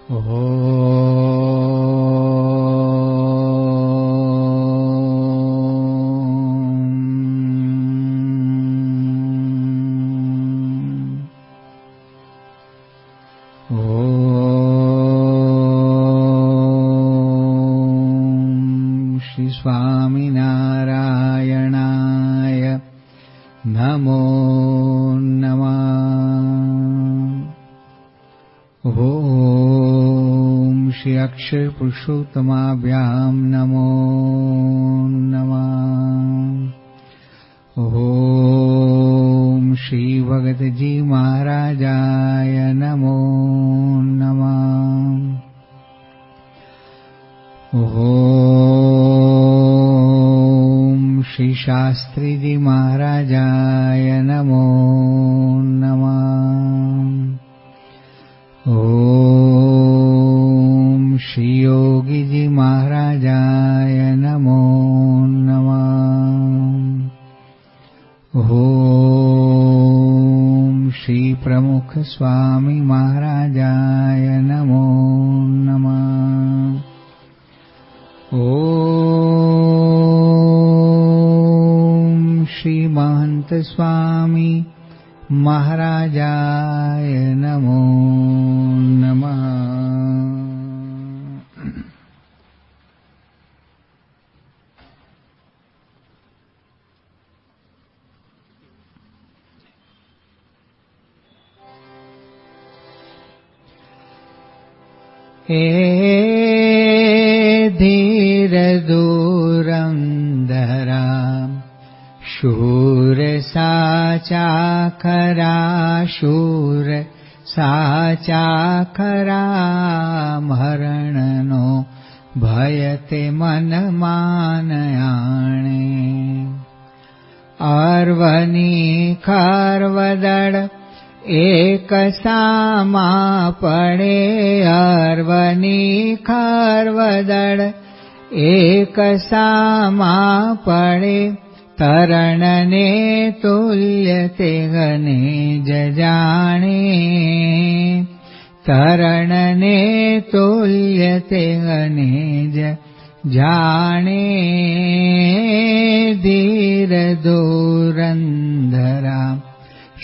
શ્રી સ્વામિનારાયણાય નમો નમઃ. ઓમ શ્રી અક્ષર પુરુષોત્તમાભ્યામ નમો નમઃ. ઓમ શ્રી ભગતજી મહારાજાય નમો નમઃ. ઓમ શ્રી શાસ્ત્રીજી મહારાજાય નમો નમઃ. ઓમ શ્રી યોગીજી મહારાજાય નમો નમઃ. ઓમ શ્રી પ્રમુખ સ્વામી મહારાજાય નમો નમઃ. ઓમ શ્રી મહંત સ્વામી મહારાજાય નમો નમઃ. હે ધીર ધુરંધરા શૂર સાચા ખરા, શૂર સાચા ખરા, મરણનો ભય તે મન માનયાણે. અર્વની ખર્વદળ એક સામા પડે, અર્વની ખર્વદળ એક સામા પડે, તરણને તુલ્ય તે ગને જ જાણે, તરણને તુલ્ય તે ગને જ જાણે. ધીર ધુરંધરા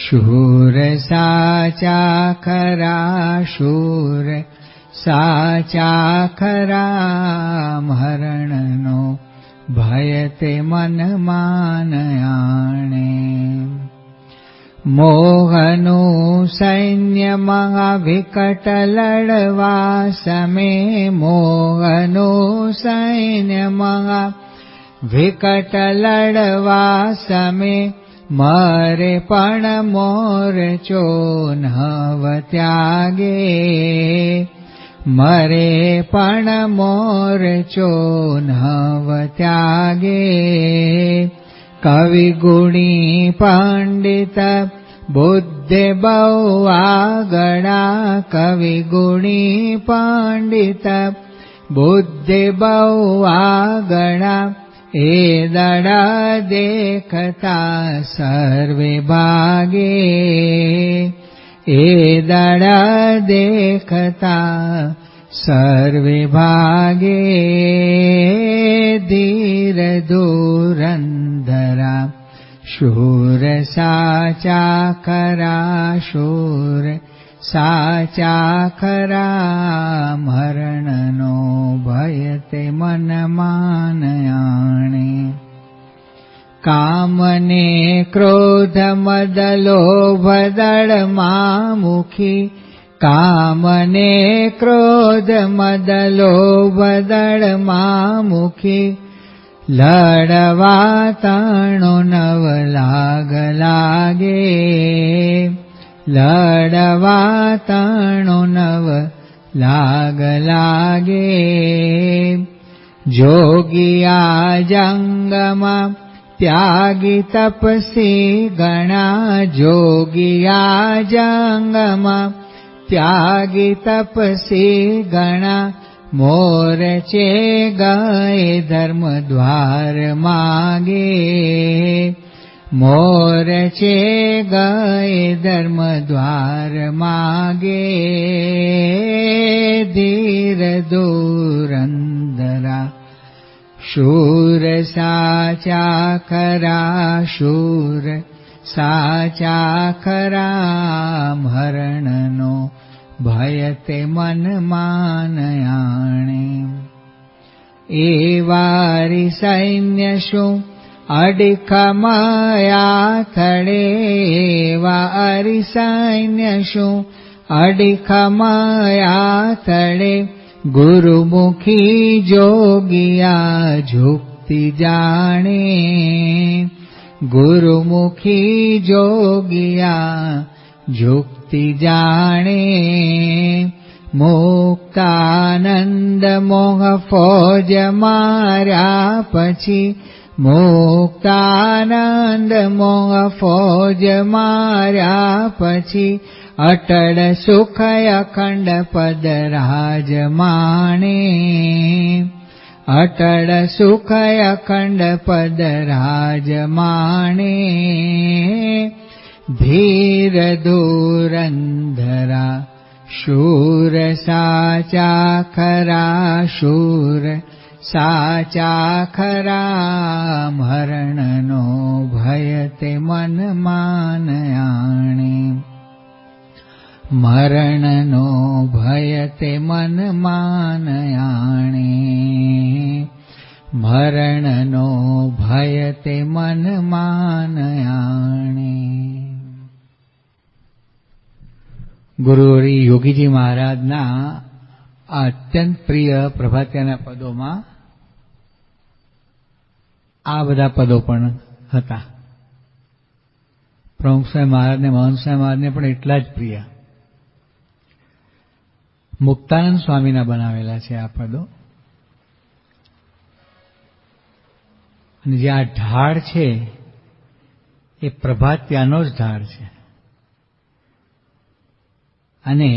શૂર સાચા ખરા, શૂર સાચા ખરા, મરણનો ભય તે મન માનયાણે. મોહનું સૈન્ય મહાવિકટ લડવા સમે, મોહનું સૈન્ય મહાવિકટ લડવા સમે, મરે પણ મોરચો નવ ત્યાગે, મરે પણ મોરચો નવ ત્યાગે. કવિ ગુણી પંડિત બુદ્ધે બહુ આગળા, કવિ ગુણી પંડિત બુદ્ધે બહુ આગળા, એ દડા દેખતા સર્વે ભાગે, એ દડા દેખતા સર્વે ભાગે. ધીર ધુરંધરા શૂર સાચા ખરા, શૂર સાચા ખરા, મરણનો ભય તે મન માનયાણે. કામને ક્રોધ મદ લોભ દળમાં મુખી, કામને ક્રોધ મદ લોભ દળમાં મુખી, લડવા તણો નવ લાગ લાગે, લડવા તણો નવ લાગ લાગે. જોગિયા જંગમાં ત્યાગી તપસી ગણા, જોગિયા જંગમાં ત્યાગી તપસી ગણા, મોરચે ગયે ધર્મ દ્વાર માગે, મોરચે ગયે ધર્મ દ્વાર માગે. शूर साचा खरा शूर साचा खरा मरणनो भय ते मन मानयाणे एवारी सैन्य शू અડીખમયા થડે એવા સૈન્ય શું અડીખમયા થડે ગુરુમુખી જોગિયા ઝુકતી જાણે ગુરુમુખી જોગિયા ઝુકતી જાણે મુક્તાનંદ મોહ ફોજ માર્યા પછી મુક્તાનંદ મોહ ફોજ માર્યા પછી અટળ સુખ અખંડ પદ રાજ માણે અટળ સુખ અખંડ પદ રાજ માણે ધીર ધુરંધરા શૂર સાચા ખરા શૂર સાચા ખરા મરણનો ભય તે મન માનયાણે મરણનો ભય તે મન માનયાણે મરણનો ભય તે મન માનયાણે. ગુરુવરી યોગીજી મહારાજના આ અત્યંત પ્રિય પ્રભાતિયાના પદોમાં આ બધા પદો પણ હતા. પ્રમુખ સ્વામી મહારાજને મહંત સ્વામી મહારાજને પણ એટલા જ પ્રિય. મુક્તાનંદ સ્વામીના બનાવેલા છે આ પદો. અને જે આ ઢાળ છે એ પ્રભાતિયાનો જ ઢાળ છે. અને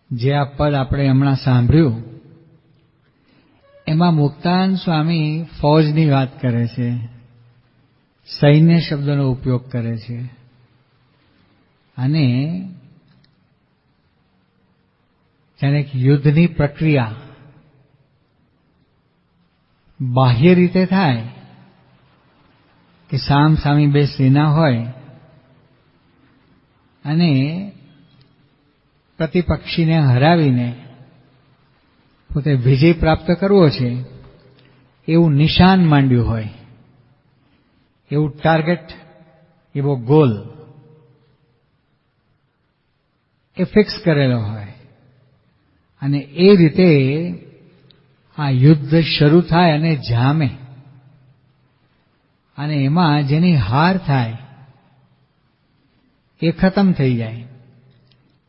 જે આ પદ આપણે હમણાં સાંભળ્યું એમાં મુક્તાનંદ સ્વામી ફૌજની વાત કરે છે, સૈન્ય શબ્દનો ઉપયોગ કરે છે અને જાણે એક યુદ્ધની પ્રક્રિયા બાહ્ય રીતે થાય કે સામ સામી બે સેના હોય અને પ્રતિપક્ષીને હરાવીને પોતે વિજય પ્રાપ્ત કરવો છે એવું નિશાન માંડ્યું હોય, એવું ટાર્ગેટ, એવો ગોલ એ ફિક્સ કરેલો હોય અને એ રીતે આ યુદ્ધ શરૂ થાય અને જામે અને એમાં જેની હાર થાય એ ખતમ થઈ જાય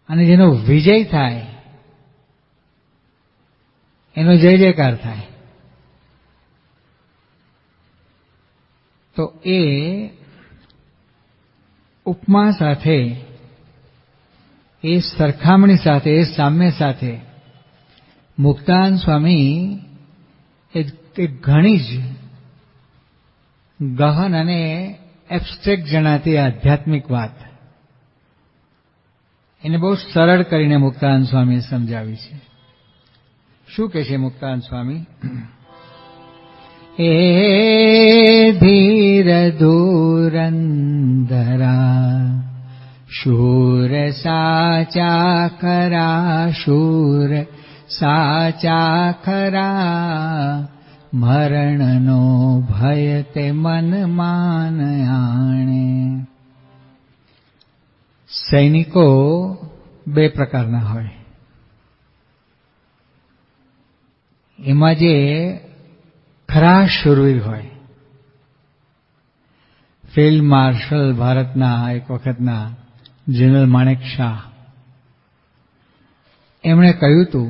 અને જેનો વિજય થાય એનો જય જયકાર થાય. તો એ ઉપમા સાથે, એ સરખામણી સાથે, એ સામ્ય સાથે મુક્તાનંદ સ્વામી એ ઘણી જ ગહન અને એબ્સ્ટ્રેક્ટ જણાતી આધ્યાત્મિક વાત એને બહુ સરળ કરીને મુક્તાનંદ સ્વામીએ સમજાવી છે. શું કહે છે મુક્તાનંદ સ્વામી? એ ધીર ધુરંધરા શૂર સાચા ખરા શૂર સાચા ખરા મરણનો ભય તે મન માનયાણે. સૈનિકો બે પ્રકારના હોય. એમાં જે ખરા શૂરવીર હોય, ફિલ્ડ માર્શલ ભારતના એક વખતના જનરલ માણેક શાહ, એમણે કહ્યું હતું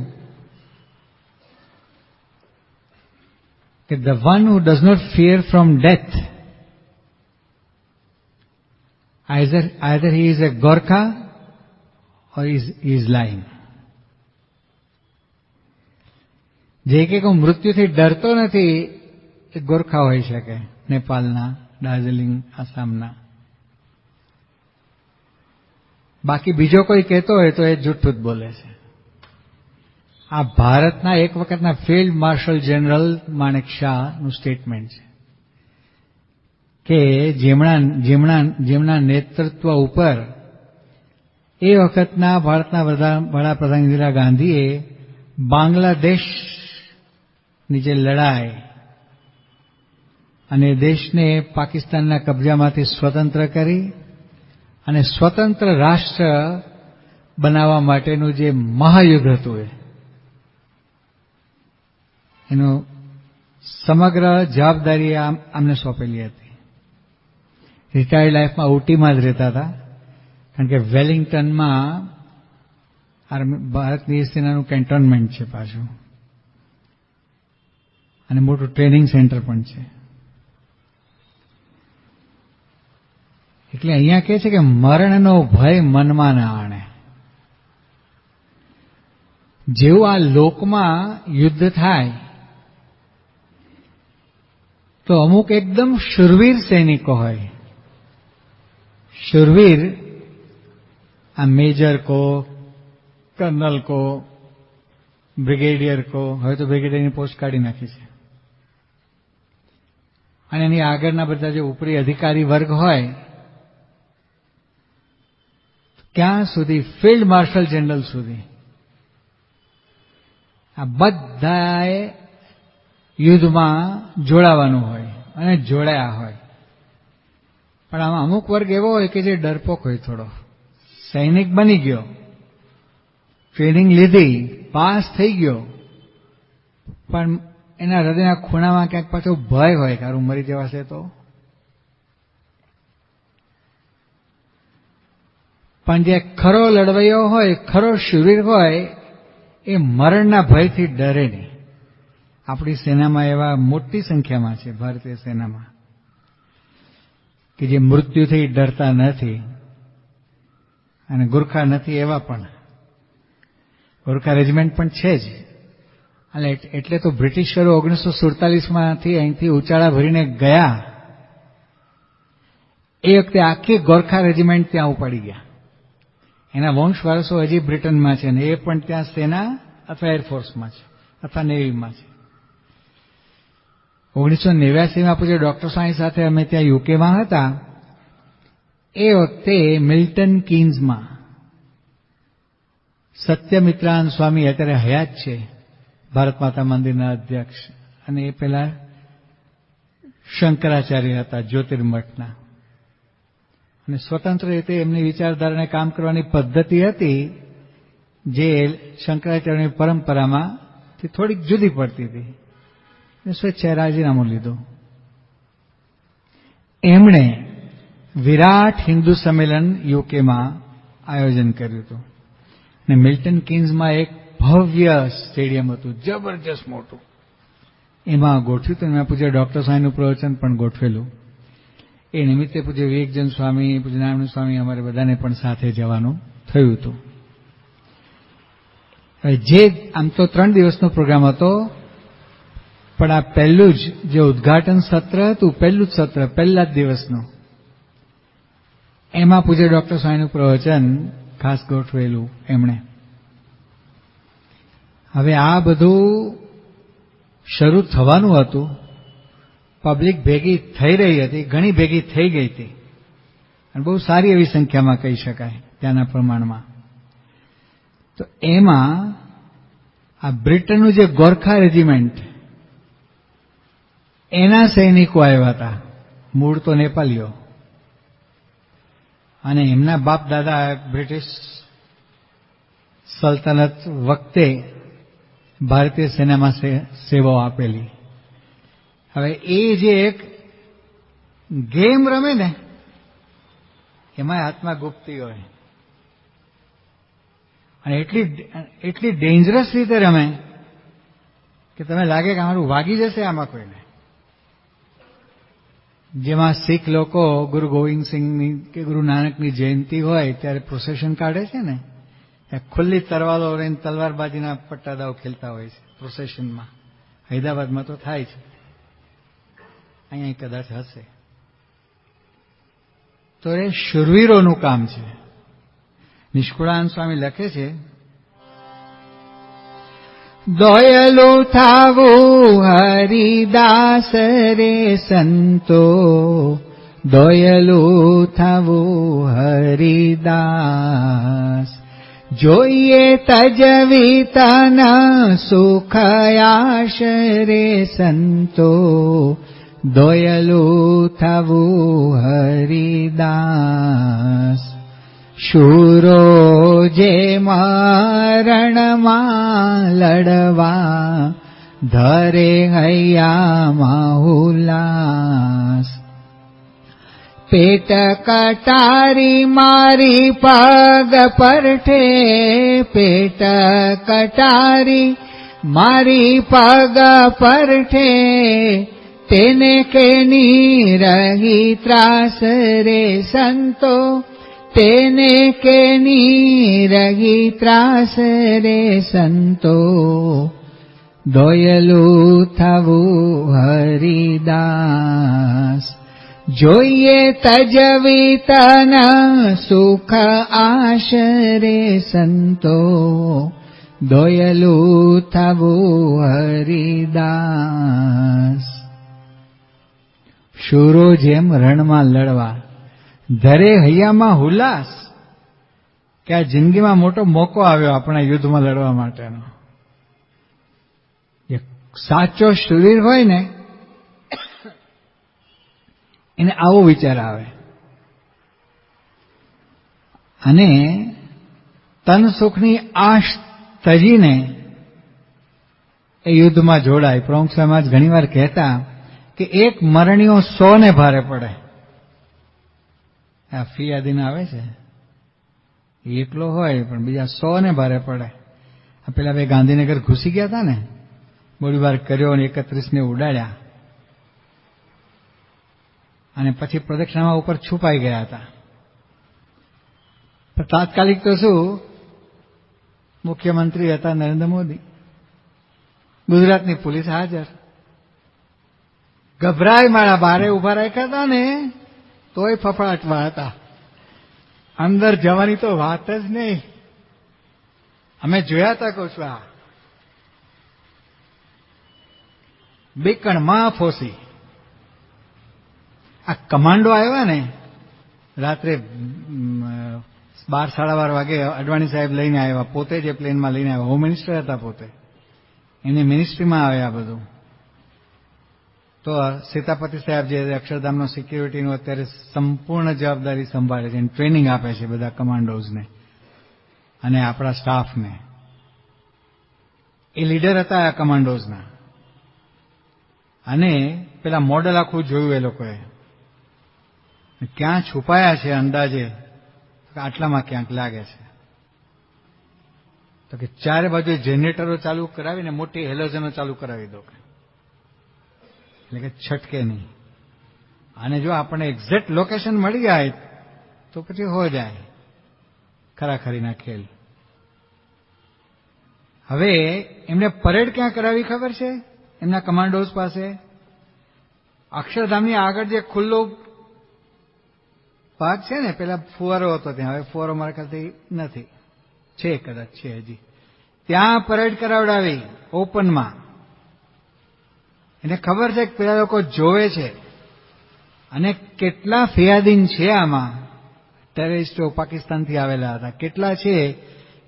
કે the one who does not fear from death, either he is a Gorkha or he is lying. જે કે હું મૃત્યુથી ડરતો નથી એ ગોરખા હોઈ શકે, નેપાળના, દાર્જિલિંગ, આસામના. બાકી બીજો કોઈ કહેતો હોય તો એ જૂઠું જ બોલે છે. આ ભારતના એક વખતના ફિલ્ડ માર્શલ જનરલ માણેક શાહનું સ્ટેટમેન્ટ છે કે જેમના નેતૃત્વ ઉપર એ વખતના ભારતના વડાપ્રધાન ઇન્દિરા ગાંધીએ બાંગ્લાદેશની જે લડાઈ અને દેશને પાકિસ્તાનના કબજામાંથી સ્વતંત્ર કરી અને સ્વતંત્ર રાષ્ટ્ર બનાવવા માટેનું જે મહાયુદ્ધ હતું એનું સમગ્ર જવાબદારી આમને સોંપેલી હતી. રિટાયર્ડ લાઈફમાં ઊટીમાં જ રહેતા હતા, કારણ કે વેલિંગ્ટનમાં ભારતની સેનાનું કેન્ટોનમેન્ટ છે પાછું, અને મોટું ટ્રેનિંગ સેન્ટર પણ છે. એટલે અહીંયા કહે છે કે મરણનો ભય મનમાં ના આણે. જેવું આ લોકમાં યુદ્ધ થાય તો અમુક એકદમ શુરવીર સૈનિકો હોય. શુરવીર આ મેજર કો, કર્નલ કો, બ્રિગેડિયર કો, હવે તો બ્રિગેડિયરની પોસ્ટ કાઢી નાખી છે, અને એની આગળના બધા જે ઉપરી અધિકારી વર્ગ હોય ક્યાં સુધી ફિલ્ડ માર્શલ જનરલ સુધી આ બધાએ યુદ્ધમાં જોડાવાનું હોય અને જોડાયા હોય. પણ આમાં અમુક વર્ગ એવો હોય કે જે ડરપોક હોય, થોડો સૈનિક બની ગયો, ટ્રેનિંગ લીધી, પાસ થઈ ગયો, પણ એના હૃદયના ખૂણામાં ક્યાંક પાછો ભય હોય કે હારું મરી જવાશે તો. પણ જે ખરો લડવૈયો હોય, ખરો શૂરવીર હોય, એ મરણના ભયથી ડરે નહીં. આપણી સેનામાં એવા મોટી સંખ્યામાં છે, ભારતીય સેનામાં, કે જે મૃત્યુથી ડરતા નથી. અને ગુરખા નથી એવા પણ, ગુરખા રેજિમેન્ટ પણ છે જ. અને એટલે તો બ્રિટિશરો 1947માંથી અહીંથી ઉચાળા ભરીને ગયા એ વખતે આખી ગોરખા રેજિમેન્ટ ત્યાં ઉપાડી ગયા. એના વંશ વારસો હજી બ્રિટનમાં છે, ને એ પણ ત્યાં સેના અથવા એરફોર્સમાં છે અથવા નેવીમાં છે. 1989માં પૂછે ડોક્ટર સાંઈ સાથે અમે ત્યાં યુકેમાં હતા. એ વખતે મિલ્ટન કીન્સમાં સત્યમિત્રાનંદ સ્વામી અત્યારે હયાત છે, ભારત માતા મંદિરના અધ્યક્ષ, અને એ પહેલા શંકરાચાર્ય હતા જ્યોતિર્મઠના. અને સ્વતંત્ર રીતે એમની વિચારધારાને કામ કરવાની પદ્ધતિ હતી જે શંકરાચાર્યની પરંપરામાંથી થોડીક જુદી પડતી હતી. સ્વેચ્છાએ રાજીનામું લીધું. એમણે વિરાટ હિન્દુ સંમેલન યુકેમાં આયોજન કર્યું હતું, અને મિલ્ટન કીન્સમાં એક ભવ્ય સ્ટેડિયમ હતું, જબરજસ્ત મોટું, એમાં ગોઠવ્યું હતું. એમાં પૂજ્ય ડોક્ટર સાંઈનું પ્રવચન પણ ગોઠવેલું. એ નિમિત્તે પૂજ્ય વિવેકચંદ સ્વામી, પૂજ્ય નારાયણ સ્વામી, અમારે બધાને પણ સાથે જવાનું થયું હતું. જે આમ તો 3 દિવસનો પ્રોગ્રામ હતો, પણ આ પહેલું જ જે ઉદ્ઘાટન સત્ર હતું, પહેલું જ સત્ર, પહેલા જ દિવસનું, એમાં પૂજ્ય ડોક્ટર સ્વામીનું પ્રવચન ખાસ ગોઠવેલું એમણે. હવે આ બધું શરૂ થવાનું હતું, પબ્લિક ભેગી થઈ રહી હતી, ઘણી ભેગી થઈ ગઈ હતી, અને બહુ સારી એવી સંખ્યામાં કહી શકાય ત્યાંના પ્રમાણમાં. તો એમાં આ બ્રિટનનું જે ગોરખા રેજિમેન્ટ, એના સૈનિકો આવ્યા હતા, મૂળ તો નેપાલીઓ, અને એમના બાપ દાદા બ્રિટિશ સલ્તનત વખતે ભારતીય સેનામાં સેવાઓ આપેલી. હવે એ જે એક ગેમ રમે ને, એમાં હાથમાં ગુપ્તી હોય, અને એટલી ડેન્જરસ રીતે રમે કે તમે લાગે કે અમારું વાગી જશે આમાં કોઈને. જેમાં શીખ લોકો ગુરુ ગોવિંદ સિંહની કે ગુરુ નાનકની જયંતિ હોય ત્યારે પ્રોસેશન કાઢે છે ને, ખુલ્લી તરવાલો લઈને તલવારબાજીના પટ્ટાદાઓ ખેલતા હોય છે પ્રોસેશનમાં. હૈદરાબાદમાં તો થાય છે, અહીંયા કદાચ હશે. તો એ શૂરવીરોનું કામ છે. નિષ્કુળાનંદ સ્વામી લખે છે, દોયલું થાવું હરિદાસ રે સંતો, દોયલું થાવું હરિદાસ. જોઈએ તજવી તન સુખ આશ રે સંતો, દોયલું થાવું હરિદાસ. શૂરો જે મરણમાં લડવા, ધરે હૈયામાં ઉલ્લાસ. પેટ કટારી મારી પગ પરઠે, પેટ કટારી મારી પગ પરઠે, તેને કેની રહી ત્રાસ રે સંતો, તેને કેની રહી ત્રાસ રે સંતો, દોયલું થાવું હરિદાસ. જોઈએ તજવી તન સુખ આશ રે સંતો, દોયલું થાવું હરિદાસ. શૂરો જેમ રણમાં લડવા, ધરે હૈયામાં હુલાસ, કે આ જિંદગીમાં મોટો મોકો આવ્યો આપણા યુદ્ધમાં લડવા માટેનો. એક સાચો શૂરીર હોય ને એને આવો વિચાર આવે અને તન સુખની આશ તજીને એ યુદ્ધમાં જોડાય. પ્રમુખ સ્વામી ઘણી વાર કહેતા કે એક મરણીઓ 100 ને ભારે પડે. આ ફી આદિના આવે છે એટલો હોય પણ બીજા 100 ને ભારે પડે. આ પેલા બે ગાંધીનગર ઘૂસી ગયા હતા ને, ગોળીબાર કર્યો અને 31 ને ઉડાડ્યા અને પછી પ્રદક્ષિણામાં ઉપર છુપાઈ ગયા હતા. તાત્કાલિક તો શું, મુખ્યમંત્રી હતા નરેન્દ્ર મોદી, ગુજરાતની પોલીસ હાજર, ગભરાય મારા બારે ઉભા રાખ્યા હતા ને તોય ફફડાટમાં હતા. અંદર જવાની તો વાત જ નહીં. અમે જોયા હતા કહું છું, આ બેકણમાં ફોસી. આ કમાન્ડો આવ્યા ને રાત્રે 12-12:30 વાગે અડવાણી સાહેબ લઈને આવ્યા, પોતે જે પ્લેનમાં લઈને આવ્યા, હોમ મિનિસ્ટર હતા પોતે, એની મિનિસ્ટ્રીમાં આવ્યા બધું. તો સીતાપતિ સાહેબ જે અક્ષરધામનો સિક્યુરિટીનું અત્યારે સંપૂર્ણ જવાબદારી સંભાળે છે, ટ્રેનિંગ આપે છે બધા કમાન્ડોઝને અને આપણા સ્ટાફને, એ લીડર હતા આ કમાન્ડોઝના. અને પેલા મોડલ આખું જોયું એ લોકોએ, ક્યાં છુપાયા છે અંદાજે આટલામાં ક્યાંક લાગે છે. તો કે ચારે બાજુ જનરેટરો ચાલુ કરાવીને મોટી હેલોજનો ચાલુ કરાવી દો, એટલે કે છટકે નહીં. અને જો આપણને એક્ઝેક્ટ લોકેશન મળી જાય તો પછી હો જાય ખરાખરીના ખેલ. હવે એમને પરેડ ક્યાં કરાવી ખબર છે? એમના કમાન્ડોઝ પાસે અક્ષરધામની આગળ જે ખુલ્લો ભાગ છે ને, પેલા ફુવારો હતો ત્યાં, હવે ફુવારો મારા ખ્યાલથી નથી, છે કદાચ છે હજી, ત્યાં પરેડ કરાવડાવી ઓપનમાં. એને ખબર છે કે પેલા લોકો જોવે છે અને કેટલા ફિયાદીન છે આમાં, ટેરરિસ્ટો પાકિસ્તાનથી આવેલા હતા, કેટલા છે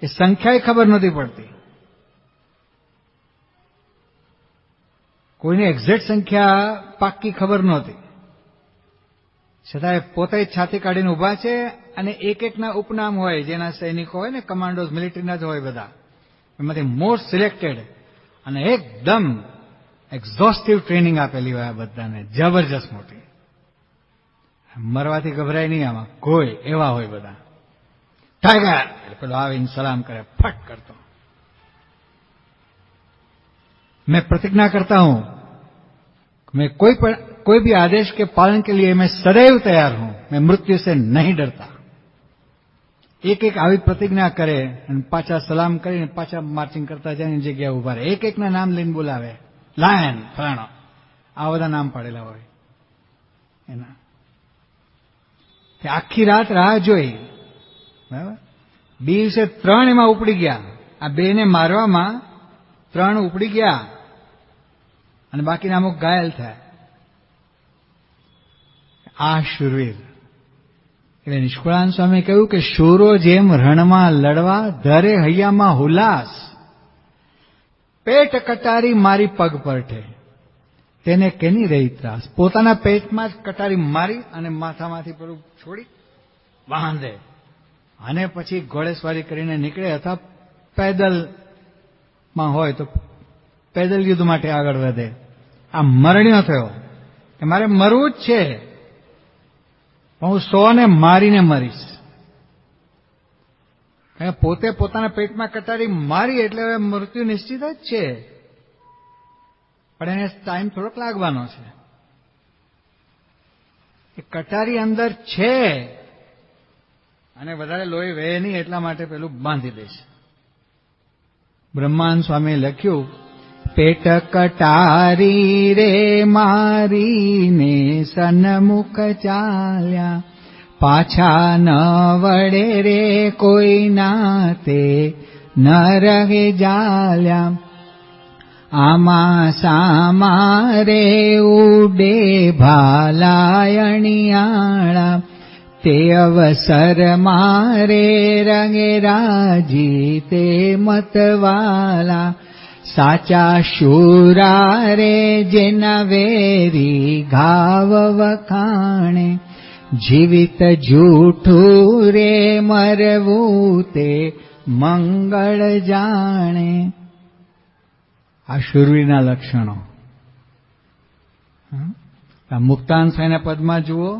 એ સંખ્યા ખબર નથી પડતી. કોઈને એક્ઝેક્ટ સંખ્યા પાક્કી ખબર નહોતી, છતાં પોતે જ છાતી કાઢીને ઉભા છે. અને એક એકના ઉપનામ હોય, જેના સૈનિકો હોય ને, કમાન્ડોઝ મિલિટરીના જ હોય બધા, એમાંથી મોસ્ટ સિલેક્ટેડ અને એકદમ એક્ઝોસ્ટિવ ટ્રેનિંગ આપેલી હોય આ બધાને, જબરજસ્ત મોટી. મરવાથી ગભરાય નહીં આમાં કોઈ, એવા હોય બધા. ટાઈગર પેલો આવીને સલામ કરે ફટ કરતો. मैं प्रतिज्ञा करता हूं, मैं कोई भी आदेश के पालन के लिए मैं सदैव तैयार हूं, मैं मृत्यु से नहीं डरता. एक एक આવી પ્રતિજ્ઞા કરે અને પાછા સલામ કરીને પાછા માર્ચિંગ કરતા જાય, એની જગ્યાએ ઉભા રહે, એક એકના નામ લઈને બોલાવે, લાયન ફલાણો, આ બધા નામ પાડેલા હોય એના. આખી રાત રાહ જોઈ, બરાબર. દિવસે 3 એમાં ઉપડી ગયા. આ બેને મારવામાં 3 ઉપડી ગયા અને બાકીના અમુક ઘાયલ થયા. આ શૂરવીર. એટલે નિષ્કુળાનંદ સ્વામી કહ્યું કે શૂરો જેમ રણમાં લડવા, ધરે હૈયામાં હુલાસ, પેટ કટારી મારી પગ પરઠે, તેને કેની રહી ત્રાસ. પોતાના પેટમાં જ કટારી મારી અને માથામાંથી પેલું છોડી બાંધે અને પછી ઘોડેસવારી કરીને નીકળે, અથવા પેદલમાં હોય તો પેદલ યુદ્ધ માટે આગળ વધે. આ મરણ્યો થયો કે મારે મરવું જ છે, પણ હું 100ને મારીને મરીશ. પોતે પોતાના પેટમાં કટારી મારી એટલે હવે મૃત્યુ નિશ્ચિત જ છે, પણ એને ટાઈમ થોડોક લાગવાનો છે. એ કટારી અંદર છે અને વધારે લોહી વહે નહીં એટલા માટે પેલું બાંધી દેશે. બ્રહ્માનંદ સ્વામીએ લખ્યું, પેટ કટારી રે મારીને સન્મુખ ચાલ્યા, પાછા ન વડે રે કોઈ નાતે ન રહે જાલ્યા. આમાં સામા રે ઉડે ભાલાયણિયાળા, તે અવસર મારે રંગે રાજી તે મતવાલા. સાચા શૂરા રે જેના વેરી ઘાવ વખાણે, જીવિત જૂઠું રે મરવું તે મંગળ જાણે. આ શૂરવીરના લક્ષણો મુક્તાનંદ સ્વામીના પદમાં જુઓ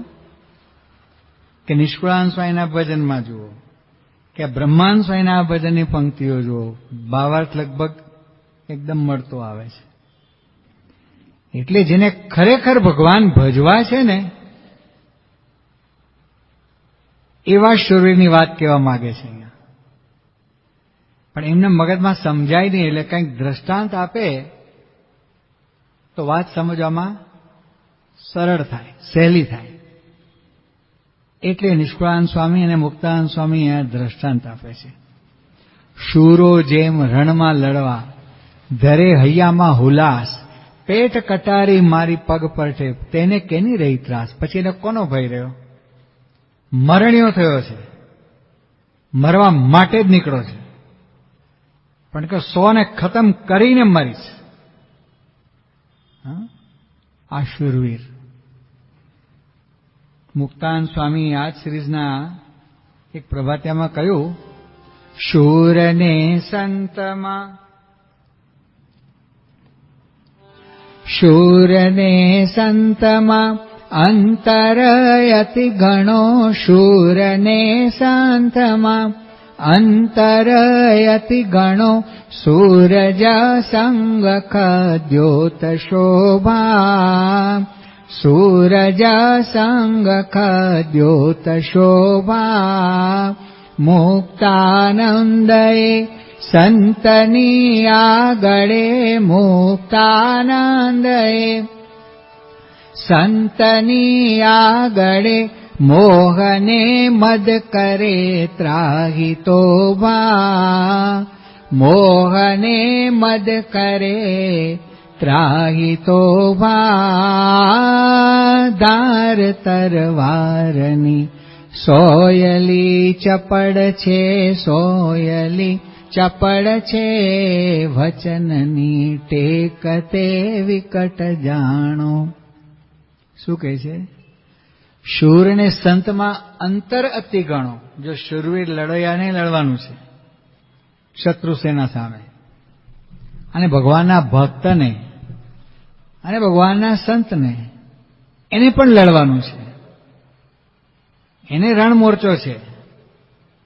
કે નિષ્કુળાનંદ સ્વામીના ભજનમાં જુઓ કે બ્રહ્માનંદ સ્વામીના ભજનની પંક્તિઓ જુઓ, ભાવાર્થ લગભગ એકદમ મળતો આવે છે. એટલે જેને ખરેખર ભગવાન ભજવા છે ને એવા શૂરવીરની વાત કહેવા માંગે છે અહીંયા. પણ એમને મગજમાં સમજાય નહીં, એટલે કંઈક દ્રષ્ટાંત આપે તો વાત સમજવામાં સરળ થાય, સહેલી થાય. એટલે નિષ્કુળાનંદ સ્વામી અને મુક્તાનંદ સ્વામી અહીંયા દ્રષ્ટાંત આપે છે. શૂરો જેમ રણમાં લડવા, ધરે હૈયામાં હુલાસ, પેટ કટારી મારી પગ પરઠે, તેને કેની રહી ત્રાસ. પછી એને કોનો ભય રહ્યો? મરણ્યો થયો છે, મરવા માટે જ નીકળો છે, પણ કે 100ને ખતમ કરીને મરીશ. આ શૂરવીર. મુક્તાનંદ સ્વામી આ જ સિરીઝના એક પ્રભાત્યામાં કહ્યું, શૂરને સંતમાં, શૂરને સંતમાં અંતર અતિ ઘણો, શૂરને સંતમાં અંતર અતિ ઘણો, સૂરજ સંગ ખદ્યોત શોભા, સૂરજ સંગ ખદ્યોત શોભા. મુક્તાનંદે સંતની આગળે, મુક્તાનંદે સંતની આગળે, મોહને મદ કરે ત્રાહી તોબા, મોહને મદ કરે ત્રાહી તોબા. ધાર તરવારની સોયલી ચપળ છે, સોયલી ચપળ છે, વચનની ટેક તે વિકટ જાણો. શું કહે છે? શૂરને સંતમાં અંતર અતિ ગણો. જો શૂરવીર લડોયાને લડવાનું છે શત્રુ સેના સામે, અને ભગવાનના ભક્તને અને ભગવાનના સંતને એને પણ લડવાનું છે. એને રણમોરચો છે,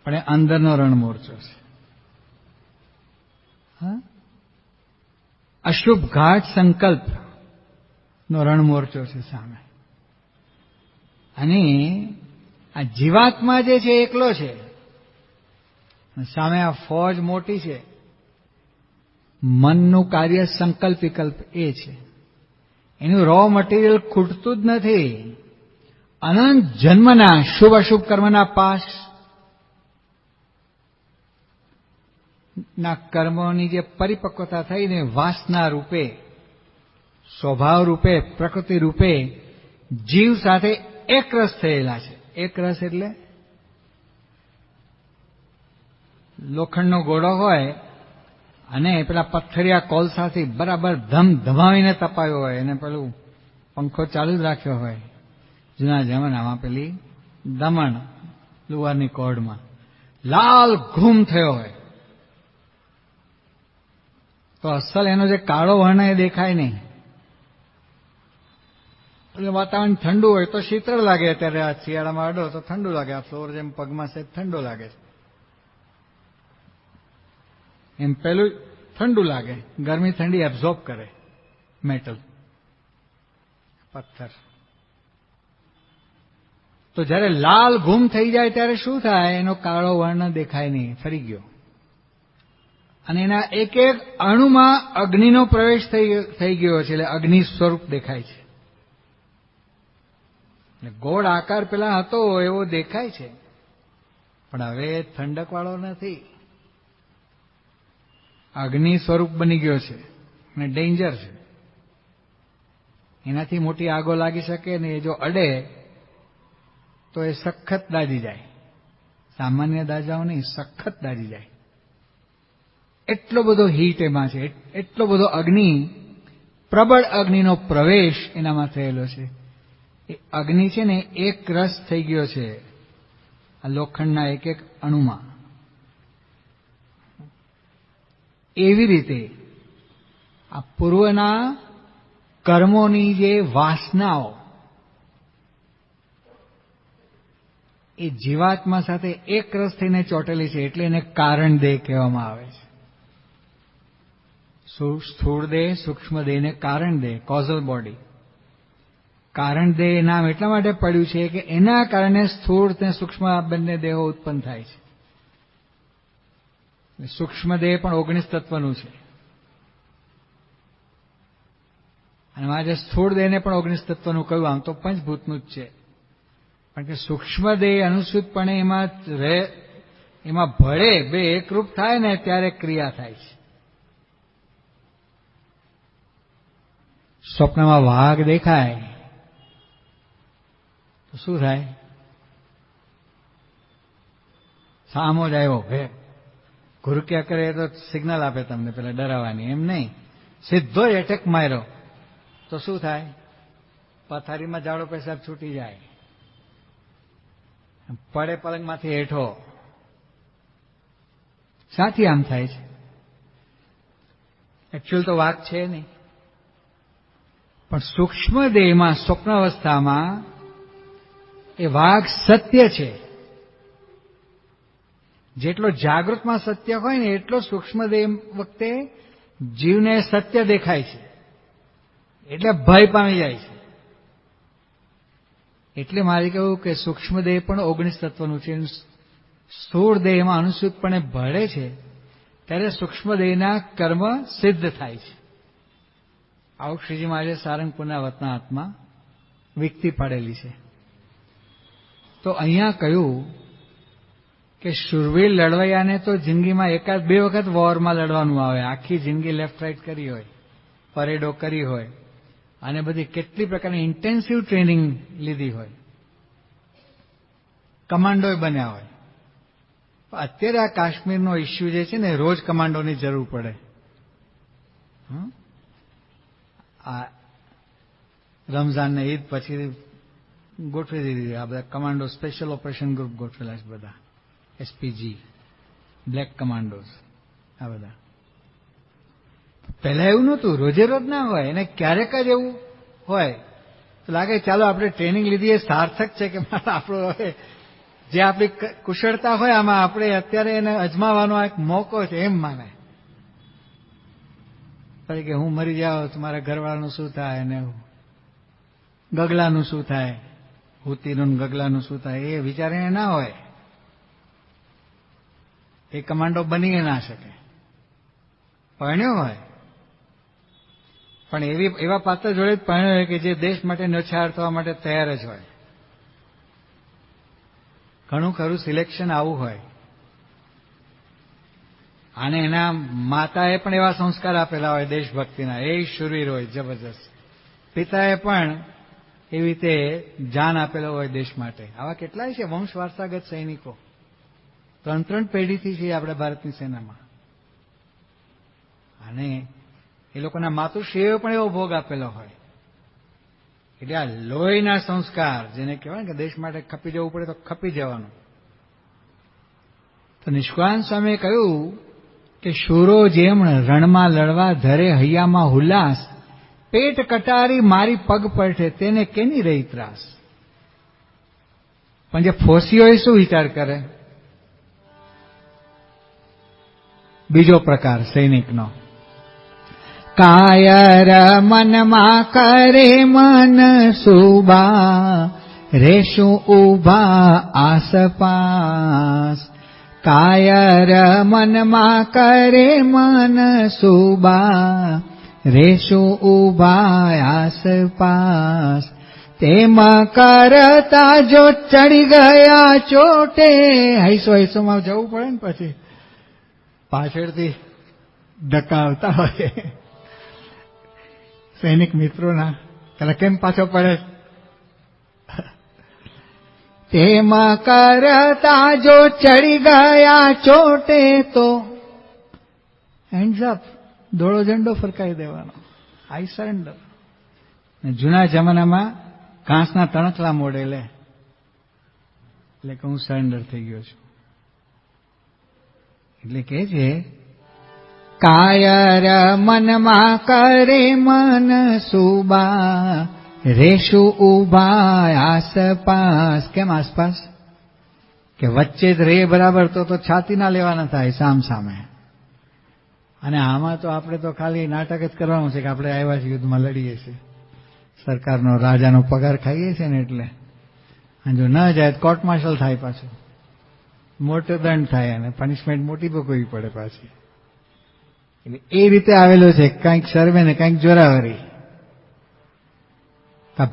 પણ એ અંદરનો રણમોરચો છે. અશુભ ઘાટ સંકલ્પ નો રણમોરચો છે સામે. અને આ જીવાત્મા જે છે એકલો છે, સામે આ ફોજ મોટી છે. મનનું કાર્ય સંકલ્પ વિકલ્પ એ છે. એનું રો મટીરિયલ ખૂટતું જ નથી. અનંત જન્મના શુભ અશુભ કર્મના પાસ, ના કર્મોની જે પરિપક્વતા થઈને વાસના રૂપે, સ્વભાવ રૂપે, પ્રકૃતિ રૂપે જીવ સાથે એક રસ થયેલા છે. એક રસ એટલે લોખંડનો ઘોડો હોય અને પેલા પથ્થરિયા કોલસાથી બરાબર ધમધમાવીને તપાયો હોય અને પેલું પંખો ચાલુ જ રાખ્યો હોય જૂના જમાનામાં, પેલી દમણ લુવારની કોડમાં લાલ ઘૂમ થયો હોય તો અસલ એનો જે કાળો વર્ણ એ દેખાય નહીં. એટલે વાતાવરણ ઠંડુ હોય તો શીતળ લાગે. અત્યારે આ શિયાળામાં અડો તો ઠંડુ લાગે. આ ફ્લોર જેમ પગમાં છે ઠંડો લાગે છે. એમ પેલું ઠંડુ લાગે. ગરમી ઠંડી એબ્ઝોર્બ કરે મેટલ, પથ્થર. તો જ્યારે લાલ ઘૂમ થઈ જાય ત્યારે શું થાય? એનો કાળો વર્ણ દેખાય નહીં, ફરી ગયો. અને એના એક એક અણુમાં અગ્નિનો પ્રવેશ થઈ ગયો છે, એટલે અગ્નિ સ્વરૂપ દેખાય છે. ગોળ આકાર પેલા હતો એવો દેખાય છે, પણ હવે ઠંડક વાળો નથી, અગ્નિ સ્વરૂપ બની ગયો છે અને ડેન્જર છે. એનાથી મોટી આગો લાગી શકે ને એ જો અડે તો એ સખત દાજી જાય. સામાન્ય દાજાઓ નહીં, સખત દાજી જાય. એટલો બધો હીટ એમાં છે, એટલો બધો અગ્નિ, પ્રબળ અગ્નિનો પ્રવેશ એનામાં થયેલો છે. એ અગ્નિ છે ને એક રસ થઈ ગયો છે આ લોખંડના એક એક અણુમાં. એવી રીતે આ પૂર્વના કર્મોની જે વાસનાઓ એ જીવાત્મા સાથે એક રસ થઈને ચોટેલી છે, એટલે એને કારણ દેહ કહેવામાં આવે છે. સ્થૂળ દેહ, સૂક્ષ્મ દેહને કારણ દેહ, કોઝલ બોડી. કારણ દેહ નામ એટલા માટે પડ્યું છે કે એના કારણે સ્થૂળ અને સૂક્ષ્મ બંને દેહો ઉત્પન્ન થાય છે. સૂક્ષ્મ દેહ પણ 19 તત્વનું છે અને આજે સ્થૂળ દેહને પણ 19 તત્વનું કહ્યું. આમ તો પંચભૂતનું જ છે, પણ કે સૂક્ષ્મ દેહ અનુસૂતપણે એમાં રહે, એમાં ભળે, બે એકરૂપ થાય ને ત્યારે ક્રિયા થાય છે. સ્વપ્નમાં વાઘ દેખાય તો શું થાય? સામો જ આવ્યો, ઘુરક્યા કરે તો સિગ્નલ આપે તમને પેલા ડરાવવાની. એમ નહીં, સીધો જ એટેક માર્યો તો શું થાય? પથારીમાં જાડો પેશાબ છૂટી જાય, પડે પલંગમાંથી હેઠો. શાથી આમ થાય છે? એકચ્યુઅલ તો વાઘ છે નહીં, પણ સૂક્ષ્મ દેહમાં, સ્વપ્ન અવસ્થામાં એ વાઘ સત્ય છે. જેટલો જાગૃતમાં સત્ય હોય ને એટલો સૂક્ષ્મ દેહ વખતે જીવને સત્ય દેખાય છે, એટલે ભય પામી જાય છે. એટલે મારે કહ્યું કે સૂક્ષ્મ દેહ પણ 19 તત્વનું છે. સ્થૂળ દેહમાં અનુસૂતપણે ભળે છે ત્યારે સૂક્ષ્મ દેહના કર્મ સિદ્ધ થાય છે. આવું શ્રીજી મહારાજે સારંગપુરના વતનાત્મા વિકતી પાડેલી છે. તો અહીંયા કહ્યું કે શૂરવીર લડવૈયાને તો જિંદગીમાં એકાદ બે વખત વોરમાં લડવાનું આવે. આખી જિંદગી લેફ્ટ રાઈટ કરી હોય, પરેડો કરી હોય અને બધી કેટલી પ્રકારની ઇન્ટેન્સિવ ટ્રેનિંગ લીધી હોય, કમાન્ડોય બન્યા હોય. અત્યારે આ કાશ્મીરનો ઇસ્યુ જે છે ને, રોજ કમાન્ડોની જરૂર પડે. આ રમઝાન ને ઈદ પછી ગોઠવી દીધી આ બધા કમાન્ડો, સ્પેશિયલ ઓપરેશન ગ્રુપ ગોઠવેલા છે બધા, એસપીજી, બ્લેક કમાન્ડોઝ, આ બધા. પહેલા એવું નહોતું, રોજે રોજ ના હોય, એને ક્યારેક જ એવું હોય તો લાગે ચાલો આપણે ટ્રેનિંગ લીધી એ સાર્થક છે કે આપણો હવે જે આપણી કુશળતા હોય આમાં આપણે અત્યારે એને અજમાવાનો એક મોકો છે એમ માને. કે હું મરી જાઉં તો મારા ઘરવાળાનું શું થાય, અને ગગલાનું શું થાય, હુતીનું ગગલાનું શું થાય, એ વિચારીને ના હોય. એ કમાન્ડો બની ના શકે. પરણ્યો હોય પણ એવા પાત્ર જોડે જ પરણ્યો હોય કે જે દેશ માટે ન્યોછાવર થવા માટે તૈયાર જ હોય. ઘણું ખરું સિલેક્શન આવું હોય. અને એના માતાએ પણ એવા સંસ્કાર આપેલા હોય દેશભક્તિના, એ શૂરવીર હોય જબરજસ્ત. પિતાએ પણ એવી રીતે જાન આપેલો હોય દેશ માટે. આવા કેટલાય છે વંશ વારસાગત સૈનિકો, 3 પેઢીથી છે આપણે ભારતની સેનામાં. અને એ લોકોના માતુશ્રીઓએ પણ એવો ભોગ આપેલો હોય. એટલે આ લોહીના સંસ્કાર, જેને કહેવાય ને કે દેશ માટે ખપી જવું પડે તો ખપી જવાનું. તો નિષ્કાંત સ્વામીએ કહ્યું કે શૂરો જેમ રણમાં લડવા ધરે હૈયામાં હુલ્લાસ, પેટ કટારી મારી પગ પડે તેને કેની રહી ત્રાસ. પણ જે ફોસી હોય શું વિચાર કરે? બીજો પ્રકાર સૈનિકનો, કાયર મનમાં કરે મન સુબા, રેશું ઉભા આસપાસ. કાયર મનમાં કરે મન સુબા, રેશું ઉભા આસપાસ. તેમ કરતા જો ચડી ગયા ચોટે, હૈસો હૈસોમાં જવું પડે ને પછી પાછળથી ધક્કા આવતા હોય સૈનિક મિત્રોના, પેલા કેમ પાછો પડે? તેમ કરતા જો ચડી ગયા ચોટે તો હેન્ડ્સ અપ, દોડો ઝંડો ફરકાઈ દેવાનો, આઈ સરેન્ડર. જૂના જમાનામાં ઘાસના તણખલા મોડે લે, એટલે કે હું સરેન્ડર થઈ ગયો છું. એટલે કે છે કાયર મનમાં કરે મન સુબા, રેશું ઉભા આસપાસ. કેમ આસપાસ? કે વચ્ચે જ રે બરાબર તો છાતી ના લેવાના થાય સામ સામે. અને આમાં તો આપણે તો ખાલી નાટક જ કરવાનું છે કે આપણે આવ્યા છીએ યુદ્ધમાં લડીએ છીએ, સરકારનો રાજાનો પગાર ખાઈએ છીએ ને એટલે. અને જો ન જાય તો કોર્ટ માર્શલ થાય, પાછું મોટો દંડ થાય અને પનિશમેન્ટ મોટી ભોગવવી પડે પાછી. એટલે એ રીતે આવેલો છે, કંઈક સર્વે ને કંઈક જોરાવરી.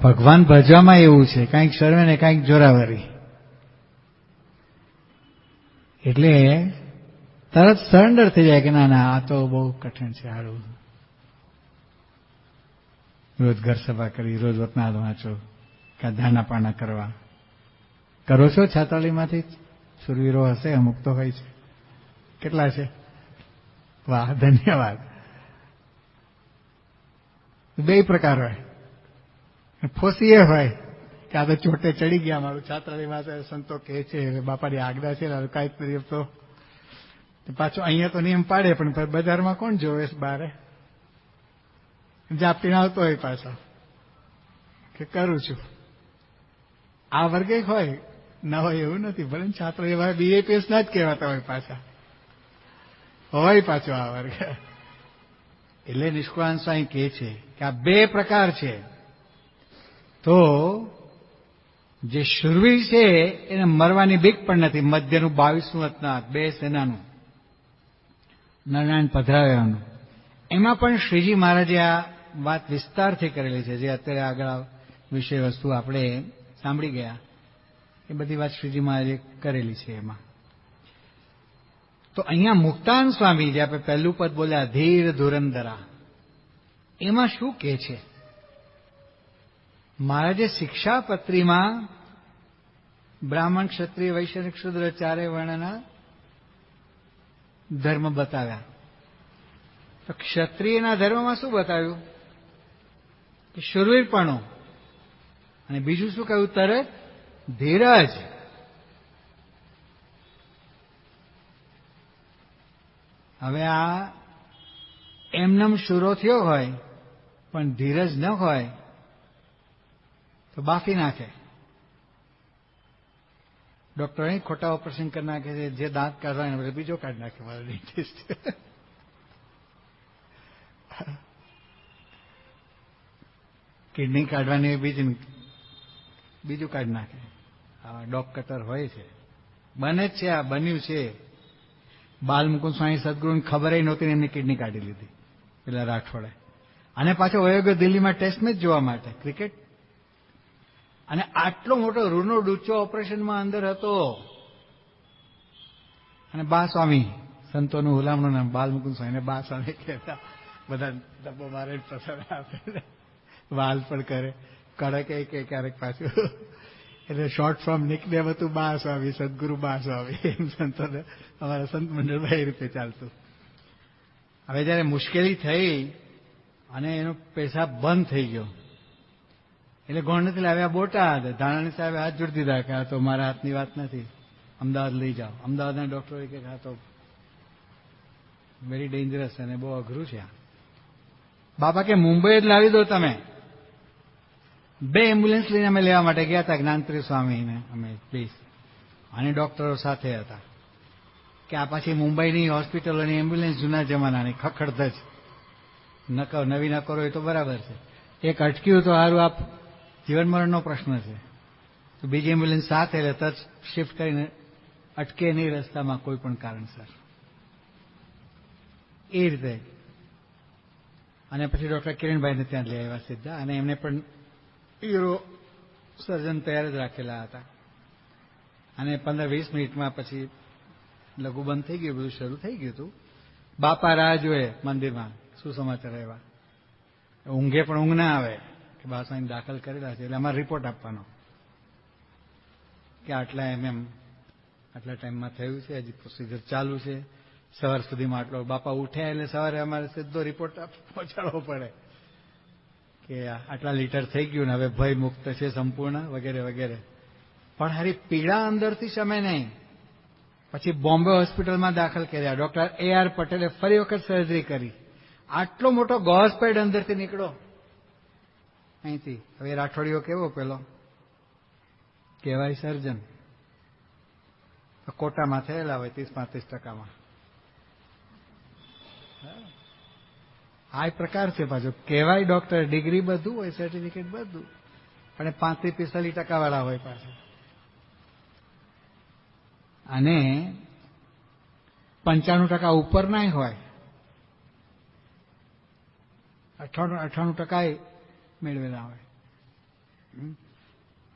ભગવાન ભજવામાં એવું છે, કંઈક સર્વે ને કંઈક જોરાવરી. એટલે તરત સરેન્ડર થઈ જાય કે ના ના આ તો બહુ કઠિન છે, સારું. રોજ ઘર સભા કરી, રોજ વતનાદ વાંચો, કાં દાના પાના કરવા. કરો છો છાત્રાલયમાંથી? શૂરવીરો હશે, અમુક તો હોય છે. કેટલા છે? વાહ, ધન્યવાદ. બે પ્રકાર હોય. ફોસી એ હોય કે આ તો ચોટે ચડી ગયા, મારું છાત્રાલયમાં સંતો કહે છે, બાપાની આજ્ઞા છે, કાંઈક કરીએ તો પાછો અહીંયા તો નિયમ પાડે, પણ બજારમાં કોણ જોવે બારે? જાપટીને આવતો હોય પાછો કે કરું છું. આ વર્ગે હોય ના હોય એવું નથી, ભલે છાત્રો એવા બીએપીએસ ના જ કહેવાતા હોય, પાછા હોય પાછો આ વર્ગ. એટલે નિષ્કાંત સ્વામી કહે છે કે આ બે પ્રકાર છે. તો જે શૂરવીર છે એને મરવાની બીક પણ નથી. મધ્યનું 22મું અતનાદ, બે સેનાનું નરનારાયણ પધરાવ્યાનું, એમાં પણ શ્રીજી મહારાજે આ વાત વિસ્તારથી કરેલી છે. જે અત્યારે આગળ વિષય વસ્તુ આપણે સાંભળી ગયા, એ બધી વાત શ્રીજી મહારાજે કરેલી છે એમાં. તો અહીંયા મુક્તાન સ્વામી, જે આપણે પહેલું પદ બોલ્યા ધીર ધુરંધરા, એમાં શું કહે છે? મહારાજે શિક્ષાપત્રીમાં બ્રાહ્મણ, ક્ષત્રિય, વૈશ્ય, શૂદ્ર ચારે વર્ણના ધર્મ બતાવ્યા. તો ક્ષત્રિયના ધર્મમાં શું બતાવ્યું? કે શૂરવીરપણું. અને બીજું શું કહ્યું? તરત ધીરજ. હવે આ એમનેમ શૂરો થયો હોય પણ ધીરજ ન હોય તો બાફી નાખે. ડોક્ટર અહીં ખોટા ઓપરેશન કરી નાખે છે, જે દાંત કાઢવા એને બદલે બીજો કાઢી નાખે. મારો ડેન્ટિસ્ટ કિડની કાઢવાની બીજું કાઢી નાખે. આવા ડોગ કટર હોય છે, બને જ છે. આ બન્યું છે. બાલમુકુંદ સ્વામી સદગુરુને ખબર નહોતી ને એમની કિડની કાઢી લીધી પેલા રાઠોડે. અને પાછો વયો ગયો દિલ્હીમાં ટેસ્ટ મેચ જોવા માટે, ક્રિકેટ. અને આટલો મોટો રૂનો ડૂચો ઓપરેશનમાં અંદર હતો. અને બા સ્વામી સંતોનું હુલામણું નામ બાલમુકુંદ સ્વામીને બા સ્વામી કહેતા. બધા ડબ્બો મારે પ્રસાદ આપે, વાલ પણ કરે, કડક કે ક્યારેક પાછું. એટલે શોર્ટ ફોર્મ નિકનેમ હતું બા સ્વામી, સદગુરુ બા સ્વામી. એમ સંતોને અમારા સંત મંડળમાં એ રીતે ચાલતું. હવે જયારે મુશ્કેલી થઈ અને એનો પેશાબ બંધ થઈ ગયો એટલે ગોંડલથી લાવ્યા બોટાદ. ધાનાણી સાહેબે હાથ જોડી દીધા કે આ તો મારા હાથની વાત નથી, અમદાવાદ લઈ જાઓ. અમદાવાદના ડોક્ટરોએ કે આ તો વેરી ડેન્જરસ અને બહુ અઘરું છે. બાપા કે મુંબઈ જ લાવી દો તમે. 2 એમ્બ્યુલન્સ લઈને અમે લેવા માટે ગયા હતા, જ્ઞાનત્રી સ્વામીને અમે 2 અને ડોક્ટરો સાથે હતા. કે આ પાછી મુંબઈની હોસ્પિટલોની એમ્બ્યુલન્સ જૂના જમાનાની ખખડધજ, નવી ન કરો એ તો બરાબર છે. એક અટક્યું તો સારું, આપ જીવન મરણનો પ્રશ્ન છે. તો બીજી એમ્બ્યુલન્સ સાથે એટલે તરત શિફ્ટ કરીને અટકે નહીં રસ્તામાં કોઈ પણ કારણસર. એ રીતે. અને પછી ડોક્ટર કિરણભાઈને ત્યાં લઈ આવ્યા સીધા, અને એમને પણ યુરો સર્જન તૈયાર જ રાખેલા હતા. અને 15-20 મિનિટમાં પછી લઘુ બંધ થઈ ગયું, બધું શરૂ થઈ ગયું હતું. બાપા રાહ જોએ મંદિરમાં, શું સમાચાર આવ્યા. ઊંઘે પણ ઊંઘ ના આવે કે બાપાને દાખલ કરેલા છે, એટલે અમારે રિપોર્ટ આપવાનો કે આટલા આટલા ટાઈમમાં થયું છે, હજી પ્રોસિજર ચાલુ છે, સવાર સુધીમાં આટલો. બાપા ઉઠ્યા એટલે સવારે અમારે સીધો રિપોર્ટ પહોંચાડવો પડે કે આટલા લીટર થઈ ગયું ને હવે ભય મુક્ત છે સંપૂર્ણ, વગેરે વગેરે. પણ હારી પીડા અંદરથી શમે નહીં. પછી બોમ્બે હોસ્પિટલમાં દાખલ કર્યા. ડોક્ટર AR પટેલે ફરી વખત સર્જરી કરી. આટલો મોટો ગોઝ પેડ અંદરથી નીકળો અહીંથી. હવે રાઠોડિયો કેવો પેલો કહેવાય સર્જન, કોટામાં થયેલા હોય 30-35%. આ પ્રકાર છે પાછો. કહેવાય ડોક્ટર, ડિગ્રી બધું હોય, સર્ટિફિકેટ બધું, પણ 35-45% વાળા હોય પાછા. અને 95% ઉપર ના હોય, 98% મેળવેલા હોય.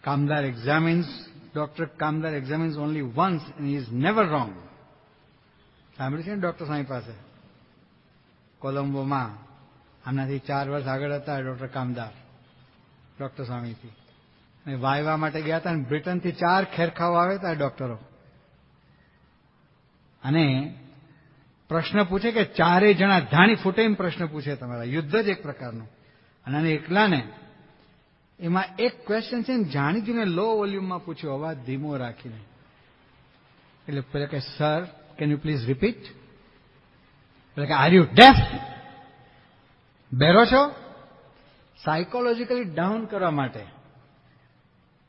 કામદાર examines, doctor Kamdar examines only once and he is never wrong. સાંભળ્યું છે ને ડોક્ટર સ્વામી પાસે કોલંબોમાં? આમનાથી 4 વર્ષ આગળ હતા ડોક્ટર કામદાર, ડોક્ટર સ્વામીથી. અને વાયવા માટે ગયા હતા, અને બ્રિટનથી 4 ખેરખાઓ આવ્યા હતા ડોક્ટરો. અને પ્રશ્ન પૂછે કે 4 જણા ધાણી ફૂટે એમ પ્રશ્ન પૂછે તમારા, યુદ્ધ જ એક પ્રકારનું. અને એકલાને એમાં એક ક્વેશ્ચન છે ને જાણી જોઈને લો વોલ્યુમમાં પૂછ્યો, અવાજ ધીમો રાખીને. એટલે પેલા કે sir can you please repeat? એટલે કે આર યુ ડેફ? બેરો છો? સાયકોલોજીકલી ડાઉન કરવા માટે.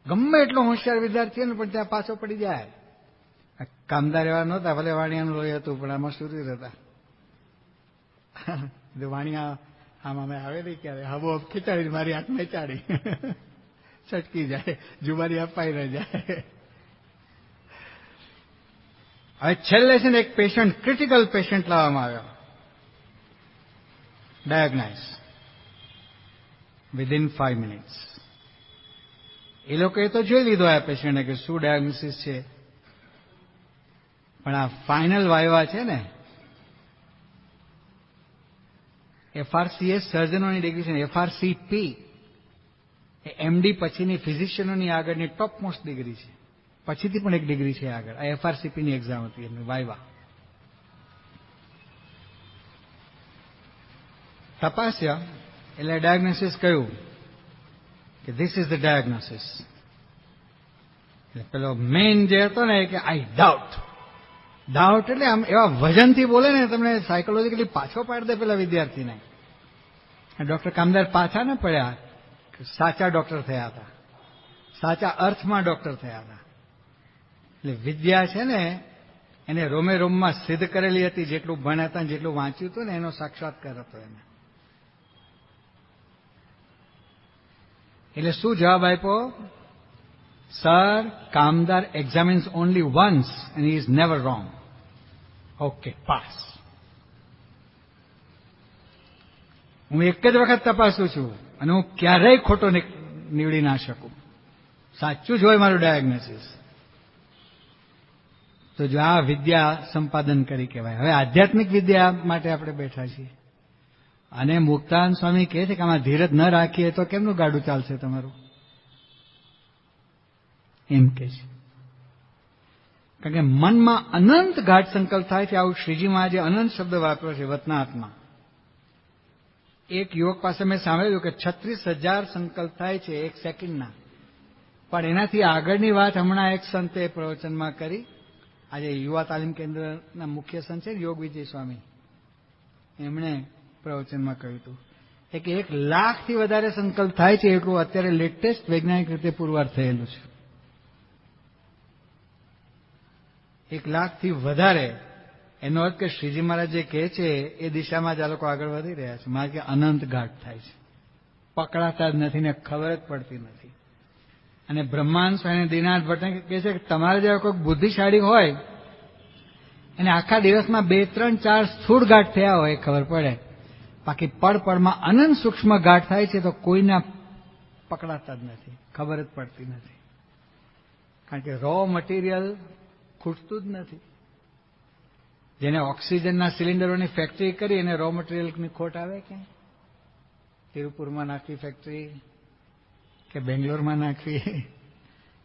ગમે એટલો હોશિયાર વિદ્યાર્થી ને પણ ત્યાં પાછો પડી જાય. કામદાર એવા નહોતા, ભલે વાણિયાનું લોહી હતું, પણ આમાં સુરી હતા. વાણિયા આમ અમે આવેલી ક્યારે હબો ખીચાડી મારી આંખને ચાડી છટકી જાય, જુબારી અપાઈ ન જાય. હવે છેલ્લે છે ને એક પેશન્ટ, ક્રિટિકલ પેશન્ટ લાવવામાં આવ્યો. ડાયગ્નાઇઝ વિધિન 5 મિનિટ્સ. એ લોકોએ તો જોઈ લીધો આ પેશન્ટને કે શું ડાયગ્નોસિસ છે, પણ આ ફાઇનલ વાયવા છે ને, FRCS સર્જનોની ડિગ્રી છે, FRCP એ MD પછીની ફિઝિશિયનોની આગળની ટોપ મોસ્ટ ડિગ્રી છે. પછીથી પણ એક ડિગ્રી છે આગળ. આ FRCP ની એક્ઝામ હતી એમની વાયવા. તપાસ્યા એટલે ડાયગ્નોસિસ કહ્યું કે ધીસ ઇઝ ધ ડાયગ્નોસિસ. એટલે પેલો મેઇન જે હતો ને કે આઈ ડાઉટ. ડાઉટ એટલે આમ એવા વજનથી બોલે ને તમને સાયકોલોજીકલી પાછો પાડી દે પેલા વિદ્યાર્થીને. ડોક્ટર કામદાર પાછા ન પડ્યા, સાચા ડોક્ટર થયા હતા, સાચા અર્થમાં ડોક્ટર થયા હતા. એટલે વિદ્યા છે ને એને રોમે રોમમાં સિદ્ધ કરેલી હતી. જેટલું ભણ્યા હતા, જેટલું વાંચ્યું હતું ને એનો સાક્ષાત્કાર હતો એને. એટલે શું જવાબ આપ્યો? Sir, Kamdar examines only once and he is never wrong. Okay, pass. હું એક જ વખત તપાસું છું અને હું ક્યારેય ખોટો નીવડી ના શકું. સાચું જ હોય મારું ડાયગ્નોસિસ. તો જો આ વિદ્યા સંપાદન કરી કહેવાય. હવે આધ્યાત્મિક વિદ્યા માટે આપણે બેઠા છીએ. અને મુક્તાનંદ સ્વામી કહે છે કે આમાં ધીરજ ન રાખીએ તો કેમનું ગાડું ચાલશે તમારું, એમ કે છે. કારણ કે મનમાં અનંત ગાઢ સંકલ્પ થાય છે. આવું શ્રીજીમાં જે અનંત શબ્દ વાપર્યો છે વતનાથમાં. એક યુવક પાસે મેં સાંભળ્યું કે 36,000 સંકલ્પ થાય છે એક સેકન્ડના. પણ એનાથી આગળની વાત હમણાં એક સંતે પ્રવચનમાં કરી. આજે યુવા તાલીમ કેન્દ્રના મુખ્ય સંત છે યોગ વિજય સ્વામી, એમણે પ્રવચનમાં કહ્યું હતું કે 1 લાખથી વધારે સંકલ્પ થાય છે એટલું અત્યારે લેટેસ્ટ વૈજ્ઞાનિક રીતે પુરવાર થયેલું છે. 1 લાખથી વધારે, એનો અર્થ કે શ્રીજી મહારાજ જે કહે છે એ દિશામાં જ આ લોકો આગળ વધી રહ્યા છે. મારે કે અનંત ગાઢ થાય છે, પકડાતા જ નથી ને ખબર જ પડતી નથી. અને બ્રહ્માંડ સ્વામી દીનાથ ભટ્ટ કહે છે કે તમારે જેવા કોઈક બુદ્ધિશાળી હોય એને આખા દિવસમાં 2, 3, 4 સ્થૂળ ગાંઠ થયા હોય ખબર પડે. બાકી પળમાં અનંત સૂક્ષ્મ ગાંઠ થાય છે તો કોઈના પકડાતા જ નથી, ખબર જ પડતી નથી. કારણ કે રો મટીરિયલ ખૂટતું જ નથી. જેને ઓક્સિજનના સિલિન્ડરોની ફેક્ટરી કરી એને રો મટીરિયલની ખોટ આવે ક્યાંય? તિરુપુરમાં નાખવી ફેક્ટરી, કે બેંગ્લોરમાં નાખવી,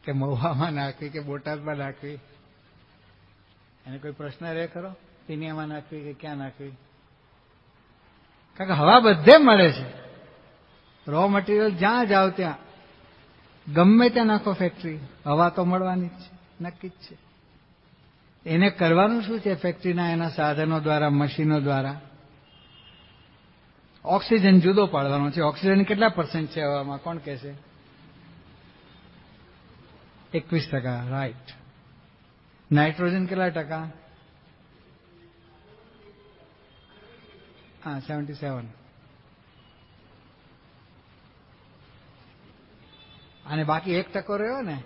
કે મહુવામાં નાખવી, કે બોટાદમાં નાખવી, એને કોઈ પ્રશ્ન રહે ખરો? પિનિયામાં નાખવી કે ક્યાં નાખવી? કારણ કે હવા બધે મળે છે. રો મટીરિયલ જ્યાં જાઓ ત્યાં, ગમે ત્યાં નાખો ફેક્ટરી, હવા તો મળવાની જ છે, નક્કી જ છે. એને કરવાનું શું છે ફેક્ટરીના એના સાધનો દ્વારા, મશીનો દ્વારા? ઓક્સિજન જુદો પાડવાનો છે. ઓક્સિજન કેટલા % છે હવામાં, કોણ કહેશે? 21%, રાઈટ. નાઇટ્રોજન કેટલા ટકા? 77. અને બાકી 1% રહ્યો ને,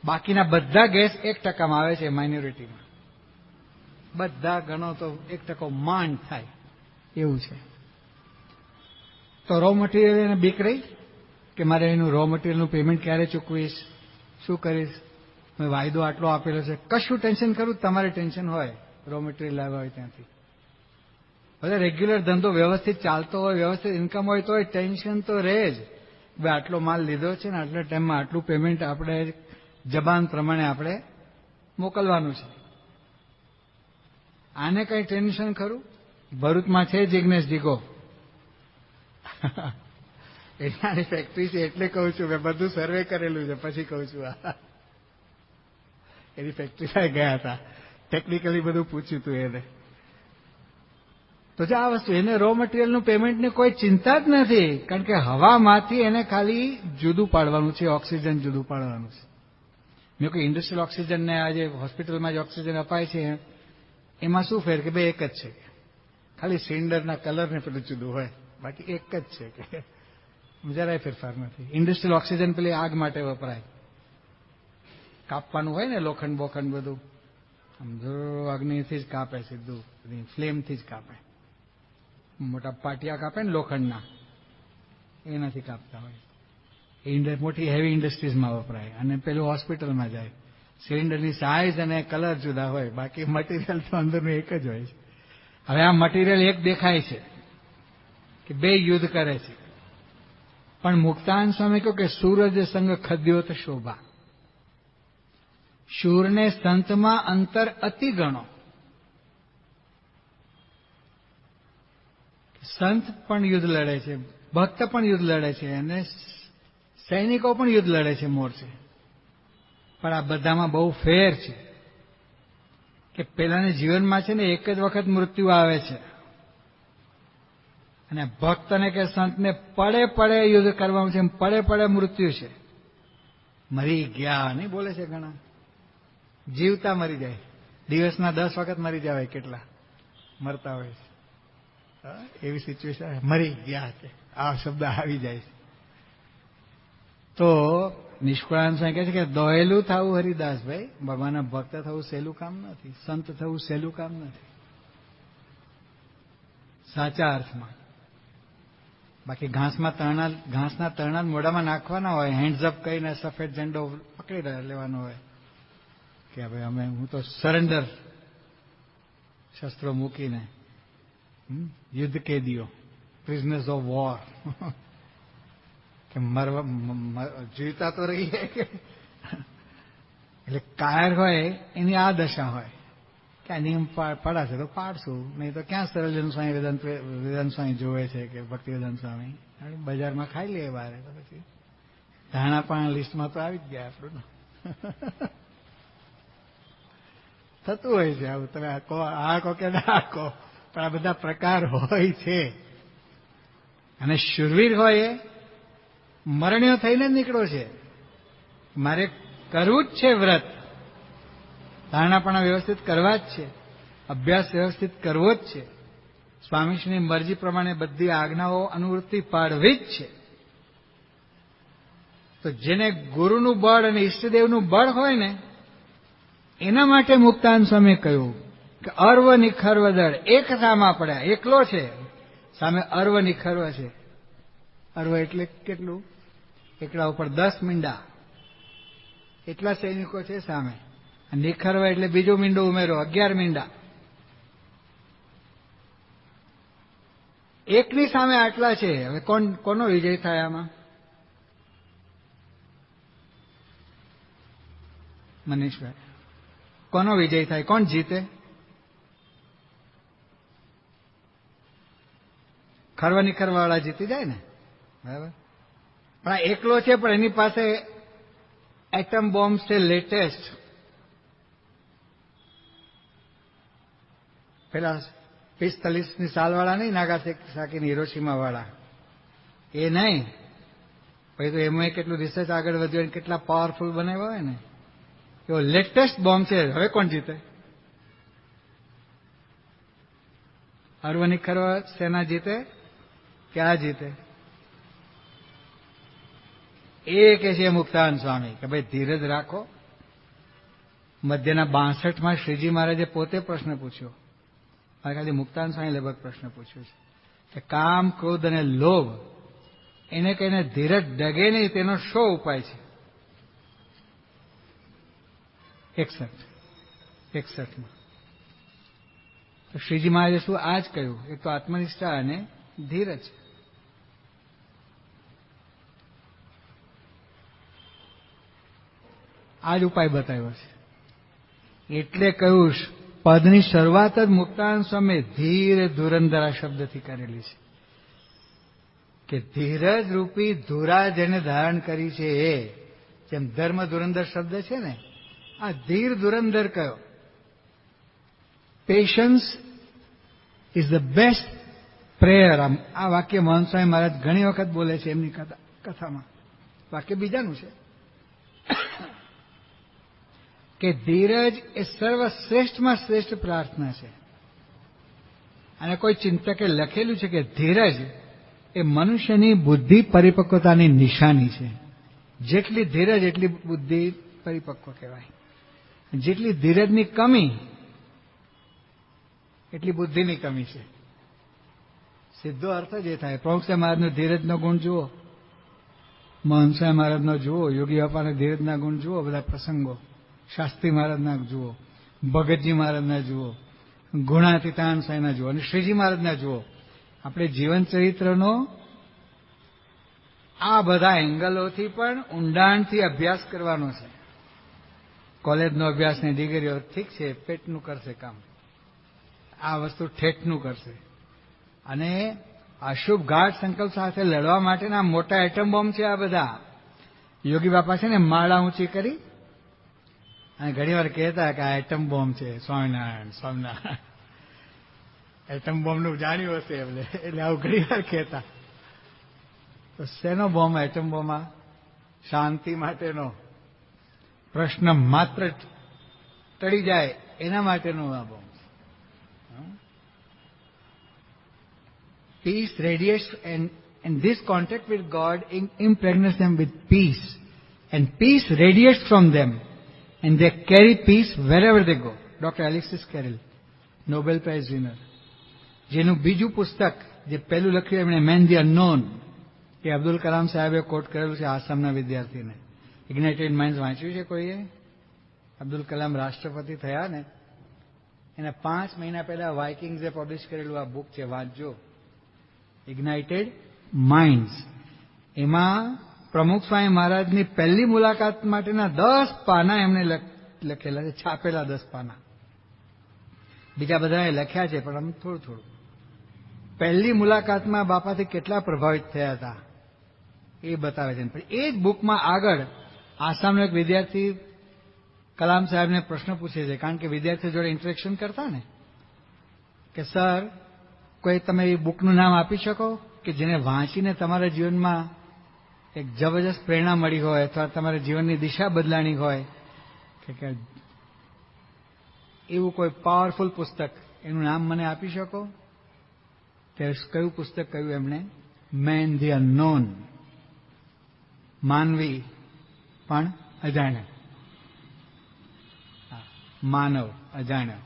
બાકીના બધા ગેસ 1%માં આવે છે, માઇનોરિટીમાં. બધા ગણો તો 1% માંડ થાય એવું છે. તો રો મટીરિયલ એને બીક રહી કે મારે એનું રો મટીરિયલનું પેમેન્ટ ક્યારે ચૂકવીશ, શું કરીશ, મેં વાયદો આટલો આપેલો છે. કશું ટેન્શન ખરું? તમારે ટેન્શન હોય રો મટીરિયલ લાવ્યા હોય ત્યાંથી. ભલે રેગ્યુલર ધંધો વ્યવસ્થિત ચાલતો હોય, વ્યવસ્થિત ઇન્કમ હોય, તો ટેન્શન તો રહે જ. ભાઈ આટલો માલ લીધો છે ને આટલા ટાઈમમાં આટલું પેમેન્ટ આપણે જબાન પ્રમાણે આપણે મોકલવાનું છે. આને કઈ ટેન્શન ખરું? ભરૂચમાં છે જિગ્નેશ જીગો, એનાની ફેક્ટરી છે એટલે કહું છું. મેં બધું સર્વે કરેલું છે, પછી કહું છું. એની ફેક્ટરી પાસે ગયા હતા, ટેકનિકલી બધું પૂછ્યું હતું એને. તો જે આ વસ્તુ, એને રો મટીરિયલનું પેમેન્ટની કોઈ ચિંતા જ નથી. કારણ કે હવામાંથી એને ખાલી જુદું પાડવાનું છે, ઓક્સિજન જુદું પાડવાનું છે. મેં કોઈ ઇન્ડસ્ટ્રીયલ ઓક્સિજનને આજે હોસ્પિટલમાં જે ઓક્સિજન અપાય છે એમાં શું ફેર કે બે એક જ છે, ખાલી સિલિન્ડરના કલરને પેલું જુદું હોય, બાકી એક જ છે કે જરાય ફેરફાર નથી. ઇન્ડસ્ટ્રીયલ ઓક્સિજન પેલી આગ માટે વપરાય, કાપવાનું હોય ને લોખંડ બોખંડ બધું, આમ જો અગ્નિથી જ કાપે, સીધું ફ્લેમથી જ કાપે. મોટા પાટિયા કાપે ને લોખંડના, એનાથી કાપતા હોય. એ મોટી હેવી ઇન્ડસ્ટ્રીઝમાં વપરાય. અને પેલું હોસ્પિટલમાં જાય. સિલિન્ડરની સાઇઝ અને કલર જુદા હોય, બાકી મટીરિયલ તો અંદરનું એક જ હોય છે. હવે આ મટીરિયલ એક દેખાય છે કે બે યુદ્ધ કરે છે. પણ મુક્તાનંદ સ્વામી કહ્યું કે સૂરજ સંગ ખદ્યોત શોભા. શૂરને સંતમાં અંતર અતિ ગણો. સંત પણ યુદ્ધ લડે છે, ભક્ત પણ યુદ્ધ લડે છે, અને સૈનિકો પણ યુદ્ધ લડે છે મોરચે. પણ આ બધામાં બહુ ફેર છે કે પેલાને જીવનમાં છે ને એક જ વખત મૃત્યુ આવે છે, અને ભક્તને કે સંતને પડે પડે યુદ્ધ કરવાનું છે, પડે પડે મૃત્યુ છે. મરી ગયા નહીં બોલે છે ઘણા, જીવતા મરી જાય. દિવસના 10 વખત મરી જાય, કેટલા મરતા હોય છે. એવી સિચ્યુએશન, મરી ગયા છે, આ શબ્દ આવી જાય છે. તો નિષ્કુળાનંદ સ્વામી કહે છે કે દોહેલું થવું હરિદાસભાઈ, ભગવાનના ભક્ત થવું સહેલું કામ નથી, સંત થવું સહેલું કામ નથી સાચા અર્થમાં. બાકી ઘાસના તરણા મોઢામાં નાખવાના હોય, હેન્ડ્સ અપ કરીને સફેદ ઝંડો પકડી લેવાનો હોય કે હવે હું તો સરેન્ડર, શસ્ત્રો મૂકીને, યુદ્ધ કેદીઓ, પ્રિઝનર્સ ઓફ વોર, કે જીવતા તો રહીએ કે. એટલે કાયર હોય એની આ દશા હોય કે આ નિયમ પડાશે તો પાડશું, નહીં તો ક્યાં સરલજન સ્વામી વેદાંત સ્વામી જોવે છે કે ભક્તિ વેદાંત સ્વામી બજારમાં ખાઈ લે બારે, તો પછી ધાણા પાણા લિસ્ટમાં તો આવી જ ગયા આપણું. થતું હોય છે આવું. તમે આ કહો કે ના કહો, પણ આ બધા પ્રકાર હોય છે. અને શુરવીર હોય એ મરણીયો થઈને જ નીકળો છે. મારે કરવું જ છે વ્રત, ધારણાપણા વ્યવસ્થિત કરવા જ છે, અભ્યાસ વ્યવસ્થિત કરવો જ છે, સ્વામીશ્રીની મરજી પ્રમાણે બધી આજ્ઞાઓ અનુવૃત્તિ પાડવી જ છે. તો જેને ગુરુનું બળ અને ઈષ્ટદેવનું બળ હોય ને, એના માટે મુક્તાનંદ સ્વામીએ કહ્યું કે અર્વ નિખર્વ દળ એક સામા પડ્યા. એકલો છે, સામે અર્વ નિખર્વ છે. અર્વ એટલે કેટલું? એકલા ઉપર 10 મીંડા, એટલા સૈનિકો છે સામે. નિખર્વ એટલે બીજું મીંડું ઉમેરો, 11 મીંડા. એકની સામે આટલા છે. હવે કોનો વિજય થાય આમાં? મનીષભાઈ, કોનો વિજય થાય? કોણ જીતે? ખરવા નિખરવા વાળા જીતી જાય ને, બરાબર. પણ આ એકલો છે, પણ એની પાસે એટમ બોમ્બ છે લેટેસ્ટ. પેલા 45ની સાલવાળા નહીં, નાગાસાકીની હિરોશીમા વાળા, એ નહીં. પછી તો એમાં કેટલું રિસર્ચ આગળ વધ્યું, કેટલા પાવરફુલ બનાવ્યા હોય ને, એવો લેટેસ્ટ બોમ્બ છે. હવે કોણ જીતે? અર્વ નિખરવા સેના જીતે કે આ જીતે? એ કે છે મુક્તાનંદ સ્વામી કે ભાઈ ધીરજ રાખો. મધ્યના 62માં શ્રીજી મહારાજે પોતે પ્રશ્ન પૂછ્યો. ખાલી મુક્તાનંદ સ્વામી લગભગ પ્રશ્ન પૂછ્યો છે કે કામ, ક્રોધ અને લોભ એને કહીને ધીરજ ડગે નહીં, તેનો શો ઉપાય છે? 61માં તો શ્રીજી મહારાજે શું આ જ કહ્યું? એક તો આત્મનિષ્ઠા અને ધીરજ. આ જ ઉપાય બતાવ્યો છે. એટલે કહ્યું, પદની શરૂઆત જ મુક્તાનંદ સ્વામી ધીર ધુરંધરા શબ્દથી કરેલી છે કે ધીરજ રૂપી ધુરા જેને ધારણ કરી છે એ, જેમ ધર્મ ધુરંધર શબ્દ છે ને, આ ધીર ધુરંધર કયો? Patience is the best prayer. આ વાક્ય મહંત સ્વામી મહારાજ ઘણી વખત બોલે છે એમની કથામાં. વાક્ય બીજાનું છે કે ધીરજ એ સર્વશ્રેષ્ઠમાં શ્રેષ્ઠ પ્રાર્થના છે. અને કોઈ ચિંતકે લખેલું છે કે ધીરજ એ મનુષ્યની બુદ્ધિ પરિપક્વતાની નિશાની છે. જેટલી ધીરજ એટલી બુદ્ધિ પરિપક્વ કહેવાય. જેટલી ધીરજની કમી એટલી બુદ્ધિની કમી છે. સીધો અર્થ જ એ થાય. પ્રમુખ સાહેબ મહારાજનો ધીરજનો ગુણ જુઓ, મહંત સાહેબ મહારાજનો જુઓ, યોગી બાપાના ધીરજના ગુણ જુઓ, બધા પ્રસંગો, શાસ્ત્રી મહારાજના જુઓ, ભગતજી મહારાજના જુઓ, ગુણાતીતાનંદ સ્વામીના જુઓ અને શ્રીજી મહારાજના જુઓ. આપણે જીવન ચરિત્રનો આ બધા એંગલોથી પણ ઊંડાણથી અભ્યાસ કરવાનો છે. કોલેજનો અભ્યાસની ડિગ્રીઓ ઠીક છે, પેટનું કરશે કામ. આ વસ્તુ ઠેઠનું કરશે. અને અશુભ ગાઢ સંકલ્પ સાથે લડવા માટેના મોટા એટમ બોમ્બ છે આ બધા. યોગી બાપા છે ને માળા ઊંચી કરી અને ઘણી વાર કહેતા કે આ એટમ બોમ્બ છે. સ્વામિનારાયણ સ્વામિનારાયણ એટમ બોમ્બનું જાણ્યું હશે એમને, એટલે આવું ઘણી વાર કહેતા. તો શેનો બોમ્બ એટમ બોમ્બ? શાંતિ માટેનો. પ્રશ્ન માત્ર ટળી જાય એના માટેનો આ bomb. Peace radiates and this contact with God impregnates them with peace. And peace radiates from them and they carry peace wherever they go. Dr. Alexis Carrel, Nobel Prize winner. જેનું બીજું પુસ્તક, જે પહેલું લખ્યું એમણે મેન ધી અનનોન, એ અબ્દુલ કલામ સાહેબે કોટ કરેલું છે આસામના વિદ્યાર્થીને. ઇગ્નાઇટેડ માઇન્ડ્સ વાંચ્યું છે કોઈએ? અબ્દુલ કલામ રાષ્ટ્રપતિ થયા ને એના 5 મહિના પહેલા વાઇકિંગ્સે પબ્લિશ કરેલું આ બુક છે, વાંચજો, ઇગ્નાઇટેડ માઇન્ડ્સ. એમાં પ્રમુખ સ્વામી મહારાજની પહેલી મુલાકાત માટેના 10 પાના એમને લખેલા છે, છાપેલા 10 પાના. બીજા બધાએ લખ્યા છે પણ આમ થોડું થોડું. પહેલી મુલાકાતમાં બાપાથી કેટલા પ્રભાવિત થયા હતા એ બતાવે છે. એ જ બુકમાં આગળ આસામનો એક વિદ્યાર્થી કલામ સાહેબને પ્રશ્ન પૂછે છે, કારણ કે વિદ્યાર્થીઓ જોડે ઇન્ટરેક્શન કરતા ને, કે સર કોઈ તમે એ બુકનું નામ આપી શકો કે જેને વાંચીને તમારા જીવનમાં એક જબરજસ્ત પ્રેરણા મળી હોય અથવા તમારા જીવનની દિશા બદલાણી હોય, કે એવું કોઈ પાવરફુલ પુસ્તક, એનું નામ મને આપી શકો? ત્યારે કયું પુસ્તક કહ્યું એમણે? મેન ધી અનનોન, માનવી પણ અજાણ્યો, માનવ અજાણ્યો.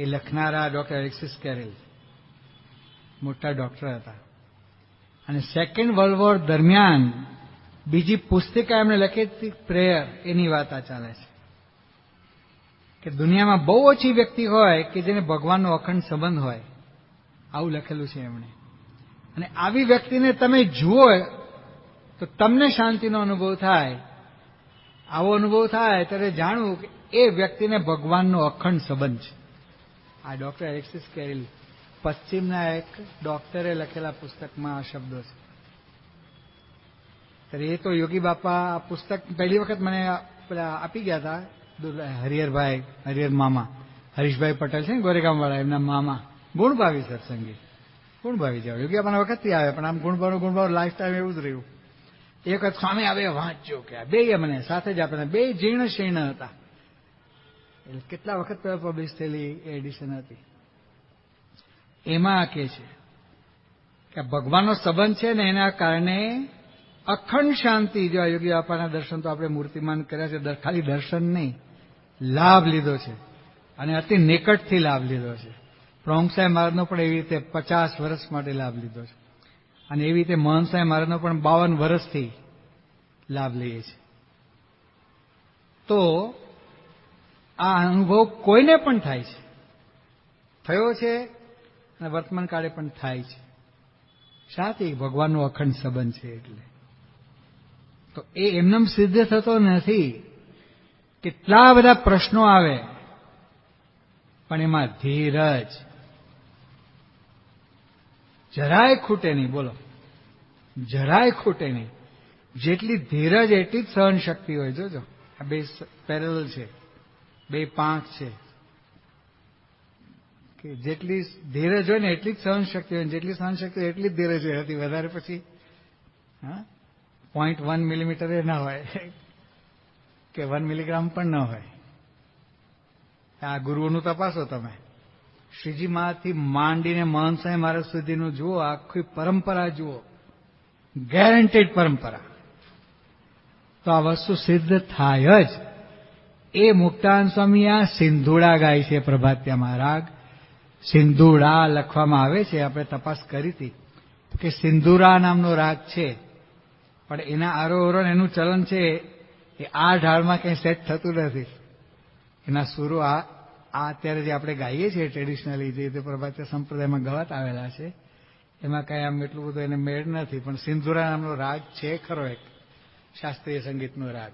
એ લખનારા ડોક્ટર એલેક્સિસ કેરેલ મોટા ડોક્ટર હતા. અને સેકન્ડ વર્લ્ડ વોર દરમિયાન બીજી પુસ્તિકા એમણે લખી હતી, પ્રેયર. એની વાત આ ચાલે છે કે દુનિયામાં બહુ ઓછી વ્યક્તિ હોય કે જેને ભગવાનનો અખંડ સંબંધ હોય, આવું લખેલું છે એમણે. અને આવી વ્યક્તિને તમે જુઓ તો તમને શાંતિનો અનુભવ થાય. આવો અનુભવ થાય ત્યારે જાણવું કે એ વ્યક્તિને ભગવાનનો અખંડ સંબંધ છે. આ ડોક્ટર એલેક્સિસ કેરેલ, પશ્ચિમના એક ડોક્ટરે લખેલા પુસ્તકમાં આ શબ્દો છે. ત્યારે એ તો યોગી બાપા આ પુસ્તક પહેલી વખત મને આપી ગયા હતા હરિહર મામા, હરીશભાઈ પટેલ છે ને ગોરેગામ વાળા, એમના મામા, ગુણભાવી સત્સંગી, ગુણભાવી જાવ. યોગી બાપાના વખતથી આવે પણ આમ ગુણભાવ લાઈફ ટાઈમ એવું જ રહ્યું. એક વખત સ્વામી આવે વાંચજો કે બે મને સાથે જ આપે, બે જીર્ણ શીર્ણ હતા. એટલે કેટલા વખત પહેલા પબ્લિશ થયેલી એડિશન હતી. એમાં કે છે કે ભગવાનનો સંબંધ છે ને એના કારણે અખંડ શાંતિ. જો યોગી બાપાના દર્શન તો આપણે મૂર્તિમાન કર્યા છે, ખાલી દર્શન નહીં, લાભ લીધો છે અને અતિ નિકટથી લાભ લીધો છે. પ્રમુખ સાહેબ મહારાજનો પણ એવી રીતે 50 વર્ષ માટે લાભ લીધો છે અને એવી રીતે મહંત સાહેબ મહારાજનો પણ 52 વર્ષથી લાભ લઈએ છીએ. તો આ અનુભવ કોઈને પણ થાય છે, થયો છે અને વર્તમાન કાળે પણ થાય છે. શાથી? ભગવાનનો અખંડ સંબંધ છે. એટલે તો એ એમનેમ સિદ્ધ થતો નથી. કેટલા બધા પ્રશ્નો આવે પણ એમાં ધીરજ જરાય ખૂટે નહીં. બોલો, જરાય ખૂટે નહીં. જેટલી ધીરજ એટલી જ સહન શક્તિ હોય. જોજો, આ બે પેરેલલ છે, બે પાંખ છે. કે જેટલી ધીરજ હોય ને એટલી જ સહન શક્તિ હોય, જેટલી સહન શક્તિ હોય એટલી જ ધીરજ હોય. હતી વધારે પછી 0.1 મિલીમીટર ના હોય કે 1 મિલીગ્રામ પણ ન હોય. આ ગુરુઓનું તપાસો તમે. શ્રીજી મહારાજથી માંડીને મહંત સાહેબ મહારાજ સુધીનું જુઓ, આખી પરંપરા જુઓ, ગેરંટેડ પરંપરા. તો આ વસ્તુ સિદ્ધ થાય જ. એ મુક્તાનંદ સ્વામી આ સિંધુડા ગાય છે, પ્રભાત્યામાં રાગ સિંધુડા લખવામાં આવે છે. આપણે તપાસ કરી હતી કે સિંધુરા નામનો રાગ છે, પણ એના આરોહરણ એનું ચલન છે એ આ ઢાળમાં કંઈ સેટ થતું નથી. એના સુરો આ અત્યારે જે આપણે ગાઈએ છીએ ટ્રેડિશનલી, જે રીતે પ્રભાત્ય સંપ્રદાયમાં ગવાત આવેલા છે, એમાં કાંઈ આમ એટલું બધું એને મેળ નથી. પણ સિંધુરા નામનો રાગ છે ખરો, એક શાસ્ત્રીય સંગીતનો રાગ.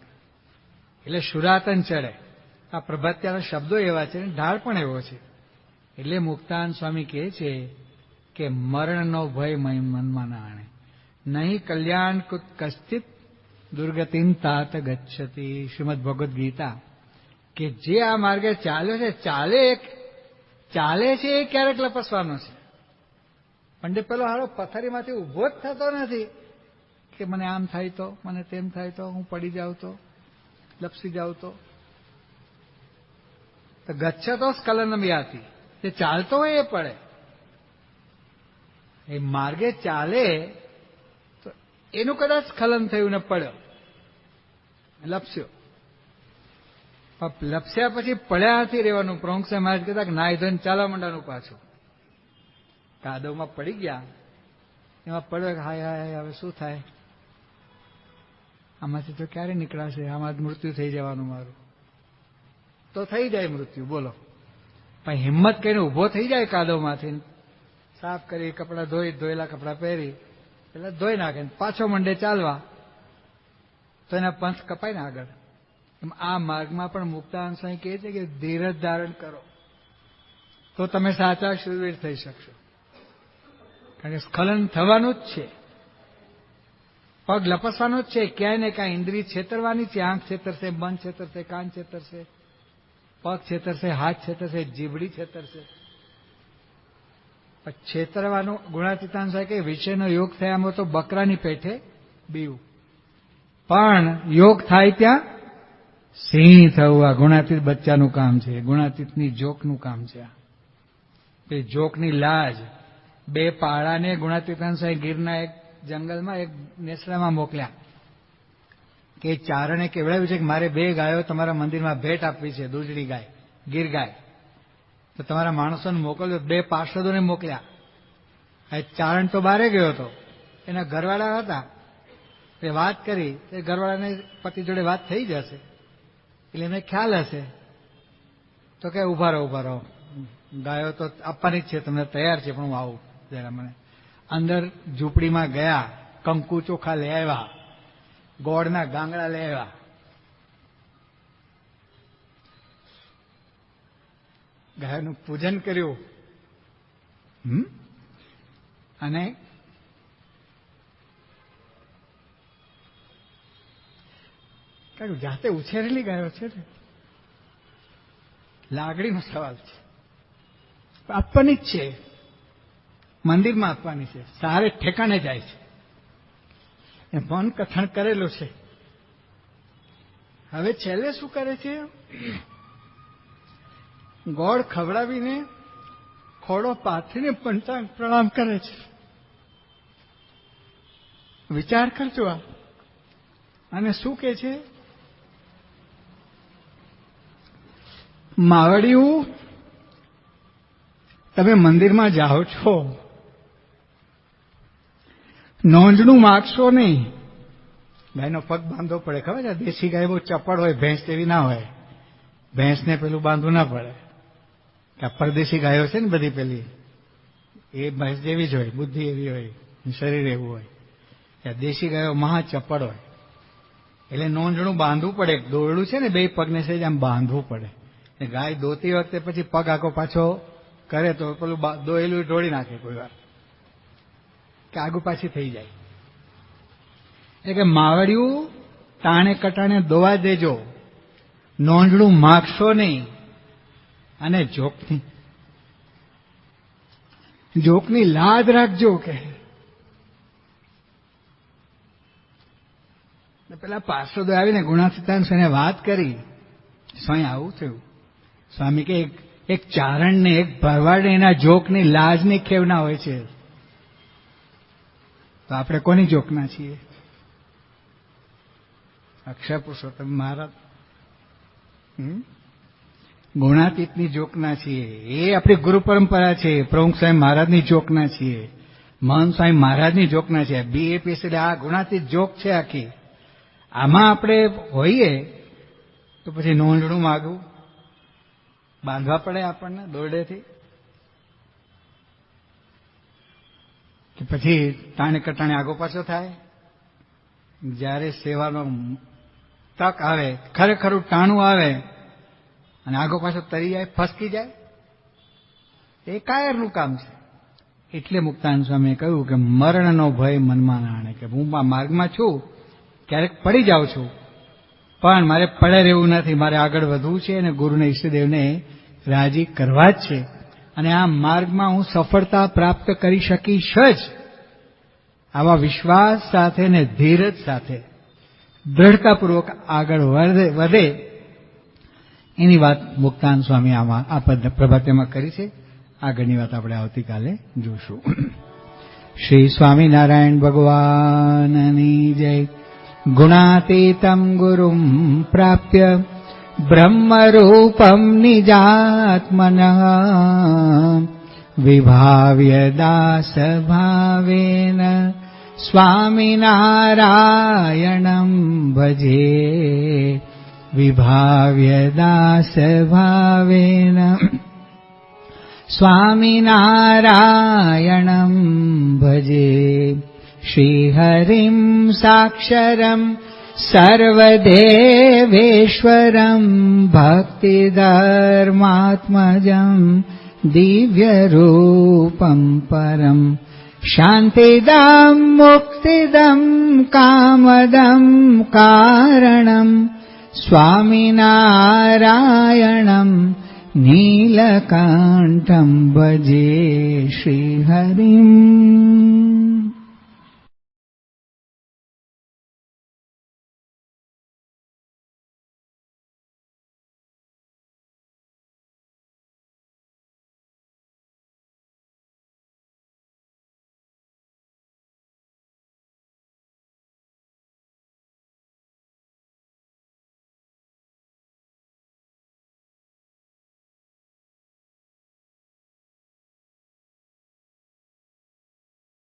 એટલે શુરાતન ચડે. આ પ્રભાત્યાના શબ્દો એવા છે, ઢાળ પણ એવો છે. એટલે મુક્તાનંદ સ્વામી કહે છે કે મરણનો ભય મનમાં ના આણે, નહીં કલ્યાણ કુત કશ્ચિત દુર્ગતિમ તાત ગચ્છતિ. શ્રીમદ ભગવદ્ ગીતા. કે જે આ માર્ગે ચાલ્યો છે, ચાલે છે એ ક્યારેક લપસવાનો છે. પંડિત પેલો હારો પથારીમાંથી ઉભો જ થતો નથી કે મને આમ થાય તો, મને તેમ થાય તો, હું પડી જાઉં તો, લપસી જાઉં તો. ગચ્છતો સ્ખલનમ યાતિ. જે ચાલતો હોય એ પડે. એ માર્ગે ચાલે તો એનું કદાચ સ્ખલન થયું ને પડ્યો, લપસ્યો. લપસ્યા પછી પડ્યા નથી રહેવાનું. પ્રમુખ સાહેબ મહારાજ કહેતા કે નાઈ ધોઈને ચાલવા માંડવાનું પાછું. કાદવમાં પડી ગયા, એમાં પડ્યો કે હાય હાય હવે શું થાય, આમાંથી તો ક્યારે નીકળાશે, આમાં મૃત્યુ થઈ જવાનું મારું. તો થઈ જાય મૃત્યુ. બોલો, પણ હિંમત કરીને ઉભો થઈ જાય કાદવમાંથી, સાફ કરી, કપડાં ધોઈ, ધોયેલા કપડાં પહેરી, એટલે ધોઈ નાખે, પાછો મંડે ચાલવા, તો એના પંથ કપાય ને આગળ. એમ આ માર્ગમાં પણ મુક્તાનંદ સ્વામી કહે છે કે ધીરજ ધારણ કરો તો તમે સાચા શૂરવીર થઈ શકશો. કારણ કે સ્ખલન થવાનું જ છે, પગ લપસવાનો જ છે, ક્યાંય ને ક્યાંય ઇન્દ્રિય છેતરવાની છે. આંખ છેતરશે, મન છેતરશે, કાન છેતરશે, પગ છેતરશે, હાથ છેતરશે, જીભડી છેતરશે. છેતરવાનો ગુણાતીતાન સાહેબ કે વિષયનો યોગ થયામાં તો બકરાની પેઠે બીવું, પણ યોગ થાય ત્યાં સિંહ થવું. આ ગુણાતીત બચ્ચાનું કામ છે, ગુણાતીતની જોકનું કામ છે. એ જોકની લાજ. બે પાડાને ગુણાતીતાન સાહેબ ગીરના એક જંગલમાં એક નેસડામાં મોકલ્યા કે ચારણે કેવડાવ્યું છે કે મારે 2 ગાયો તમારા મંદિરમાં ભેટ આપવી છે, દૂધડી ગાય, ગીર ગાય. તો તમારા માણસોને મોકલ્યો, 2 પાર્ષદોને મોકલ્યા. ચારણ તો બહારે ગયો હતો, એના ઘરવાળા હતા, એ વાત કરી, એ ઘરવાળાને પતિ જોડે વાત થઈ જશે એટલે એમને ખ્યાલ હશે. તો કે ઉભા રહો, ગાયો તો આપવાની જ છે, તમને તૈયાર છે, પણ હું આવું જરા. મને અંદર ઝૂંપડીમાં ગયા, કંકુ ચોખા લઈ આવ્યા, ગોળના ગાંગડા લઈ આવ્યા. ગાયનું પૂજન કર્યું અને જાતે ઉછેરેલી ગાયો છે ને, લાગણીનો સવાલ છે. આપવાની જ છે, મંદિરમાં આપવાની છે, સારે ઠેકાણે જાય છે, એ મન કથન કરેલું છે. હવે છેલ્લે શું કરે છે? ગોળ ખવડાવીને ખોડો પાથરીને પંચાંગ પ્રણામ કરે છે. વિચાર કરજો આ. અને શું કે છે? માવડિયું, તમે મંદિરમાં જાઓ છો, નોંધણું માગશો નહીં. ગાયનો પગ બાંધવો પડે, ખબર છે? દેશી ગાય બહુ ચપળ હોય, ભેંસ જેવી ના હોય. ભેંસને પેલું બાંધવું ના પડે. કે પરદેશી ગાયો છે ને બધી, પેલી એ ભેંસ જેવી જ હોય, બુદ્ધિ એવી હોય, શરીર એવું હોય. દેશી ગાયો મહા ચપળ હોય, એટલે નોંધણું બાંધવું પડે. દોરડું છે ને, 2 પગને સહેજ આમ બાંધવું પડે. ગાય દોતી વખતે પછી પગ આગો પાછો કરે તો પેલું દોયેલું ઢોળી નાખે કોઈ વાર, કે આગુ પાછી થઈ જાય. એટલે કે માવડિયું ટાણે કટાણે દોવા દેજો, નોંધણું માગશો નહીં. અને જોકની લાજ રાખજો. કે પેલા પાર્ષદો આવીને ગુણાતીતાન સ્વામીને વાત કરી, સ્વામી આવું થયું. સ્વામી કે એક ચારણને, એક ભરવાડને એના જોકની લાજની ખેવના હોય છે. તો આપણે કોની જોકના છીએ? અક્ષર પુરુષોત્તમ મહારાજ ગુણાતીતની જોકના છીએ. એ આપણી ગુરુ પરંપરા છે. પ્રમુખ સ્વામી મહારાજની જોકના છીએ, મહંત સ્વામી મહારાજની જોકના છે. BAPS એટલે આ ગુણાતીત જોક છે આખી. આમાં આપણે હોઈએ તો પછી નોંધણું માગવું, બાંધવા પડે આપણને દોરડેથી, કે પછી તાણે કટાણે આગો પાછો થાય. જ્યારે સેવાનો તક આવે, ખરેખરું ટાણું આવે અને આગો પાછો તરી જાય, ફસકી જાય, એ કાયરનું કામ છે. એટલે મુક્તાનંદ સ્વામીએ કહ્યું કે મરણનો ભય મનમાં ના આણે. કે હું આ માર્ગમાં છું, ક્યારેક પડી જાઉં છું, પણ મારે પડે રહેવું નથી. મારે આગળ વધવું છે અને ગુરુને ઈષ્ટદેવને રાજી કરવા જ છે. અને આ માર્ગમાં હું સફળતા પ્રાપ્ત કરી શકીશ જ. આવા વિશ્વાસ સાથે ને ધીરજ સાથે દ્રઢતાપૂર્વક આગળ વધે, એની વાત મુક્તાનંદ સ્વામી આમાં આ પ્રભાતિયામાં કરી છે. આગળની વાત આપણે આવતીકાલે જોશું. શ્રી સ્વામિનારાયણ ભગવાનની જય. ગુણાતીતમ ગુરુમ પ્રાપ્ય બ્રહ્મરૂપમ નિજાત્મનઃ વિભાવ્ય દાસ ભાવેન સ્વામિનારાયણં ભજે. विभाव्य दासभावेन स्वामिनारायणं भजे श्रीहरिं साक्षरं सर्वदेवेश्वरं भक्तिधर्मात्मजं दिव्यरूपं परं शान्तिदं मुक्तिदं कामदं कारणं स्वामिनारायणं नीलकण्ठं भजे श्रीहरिम्।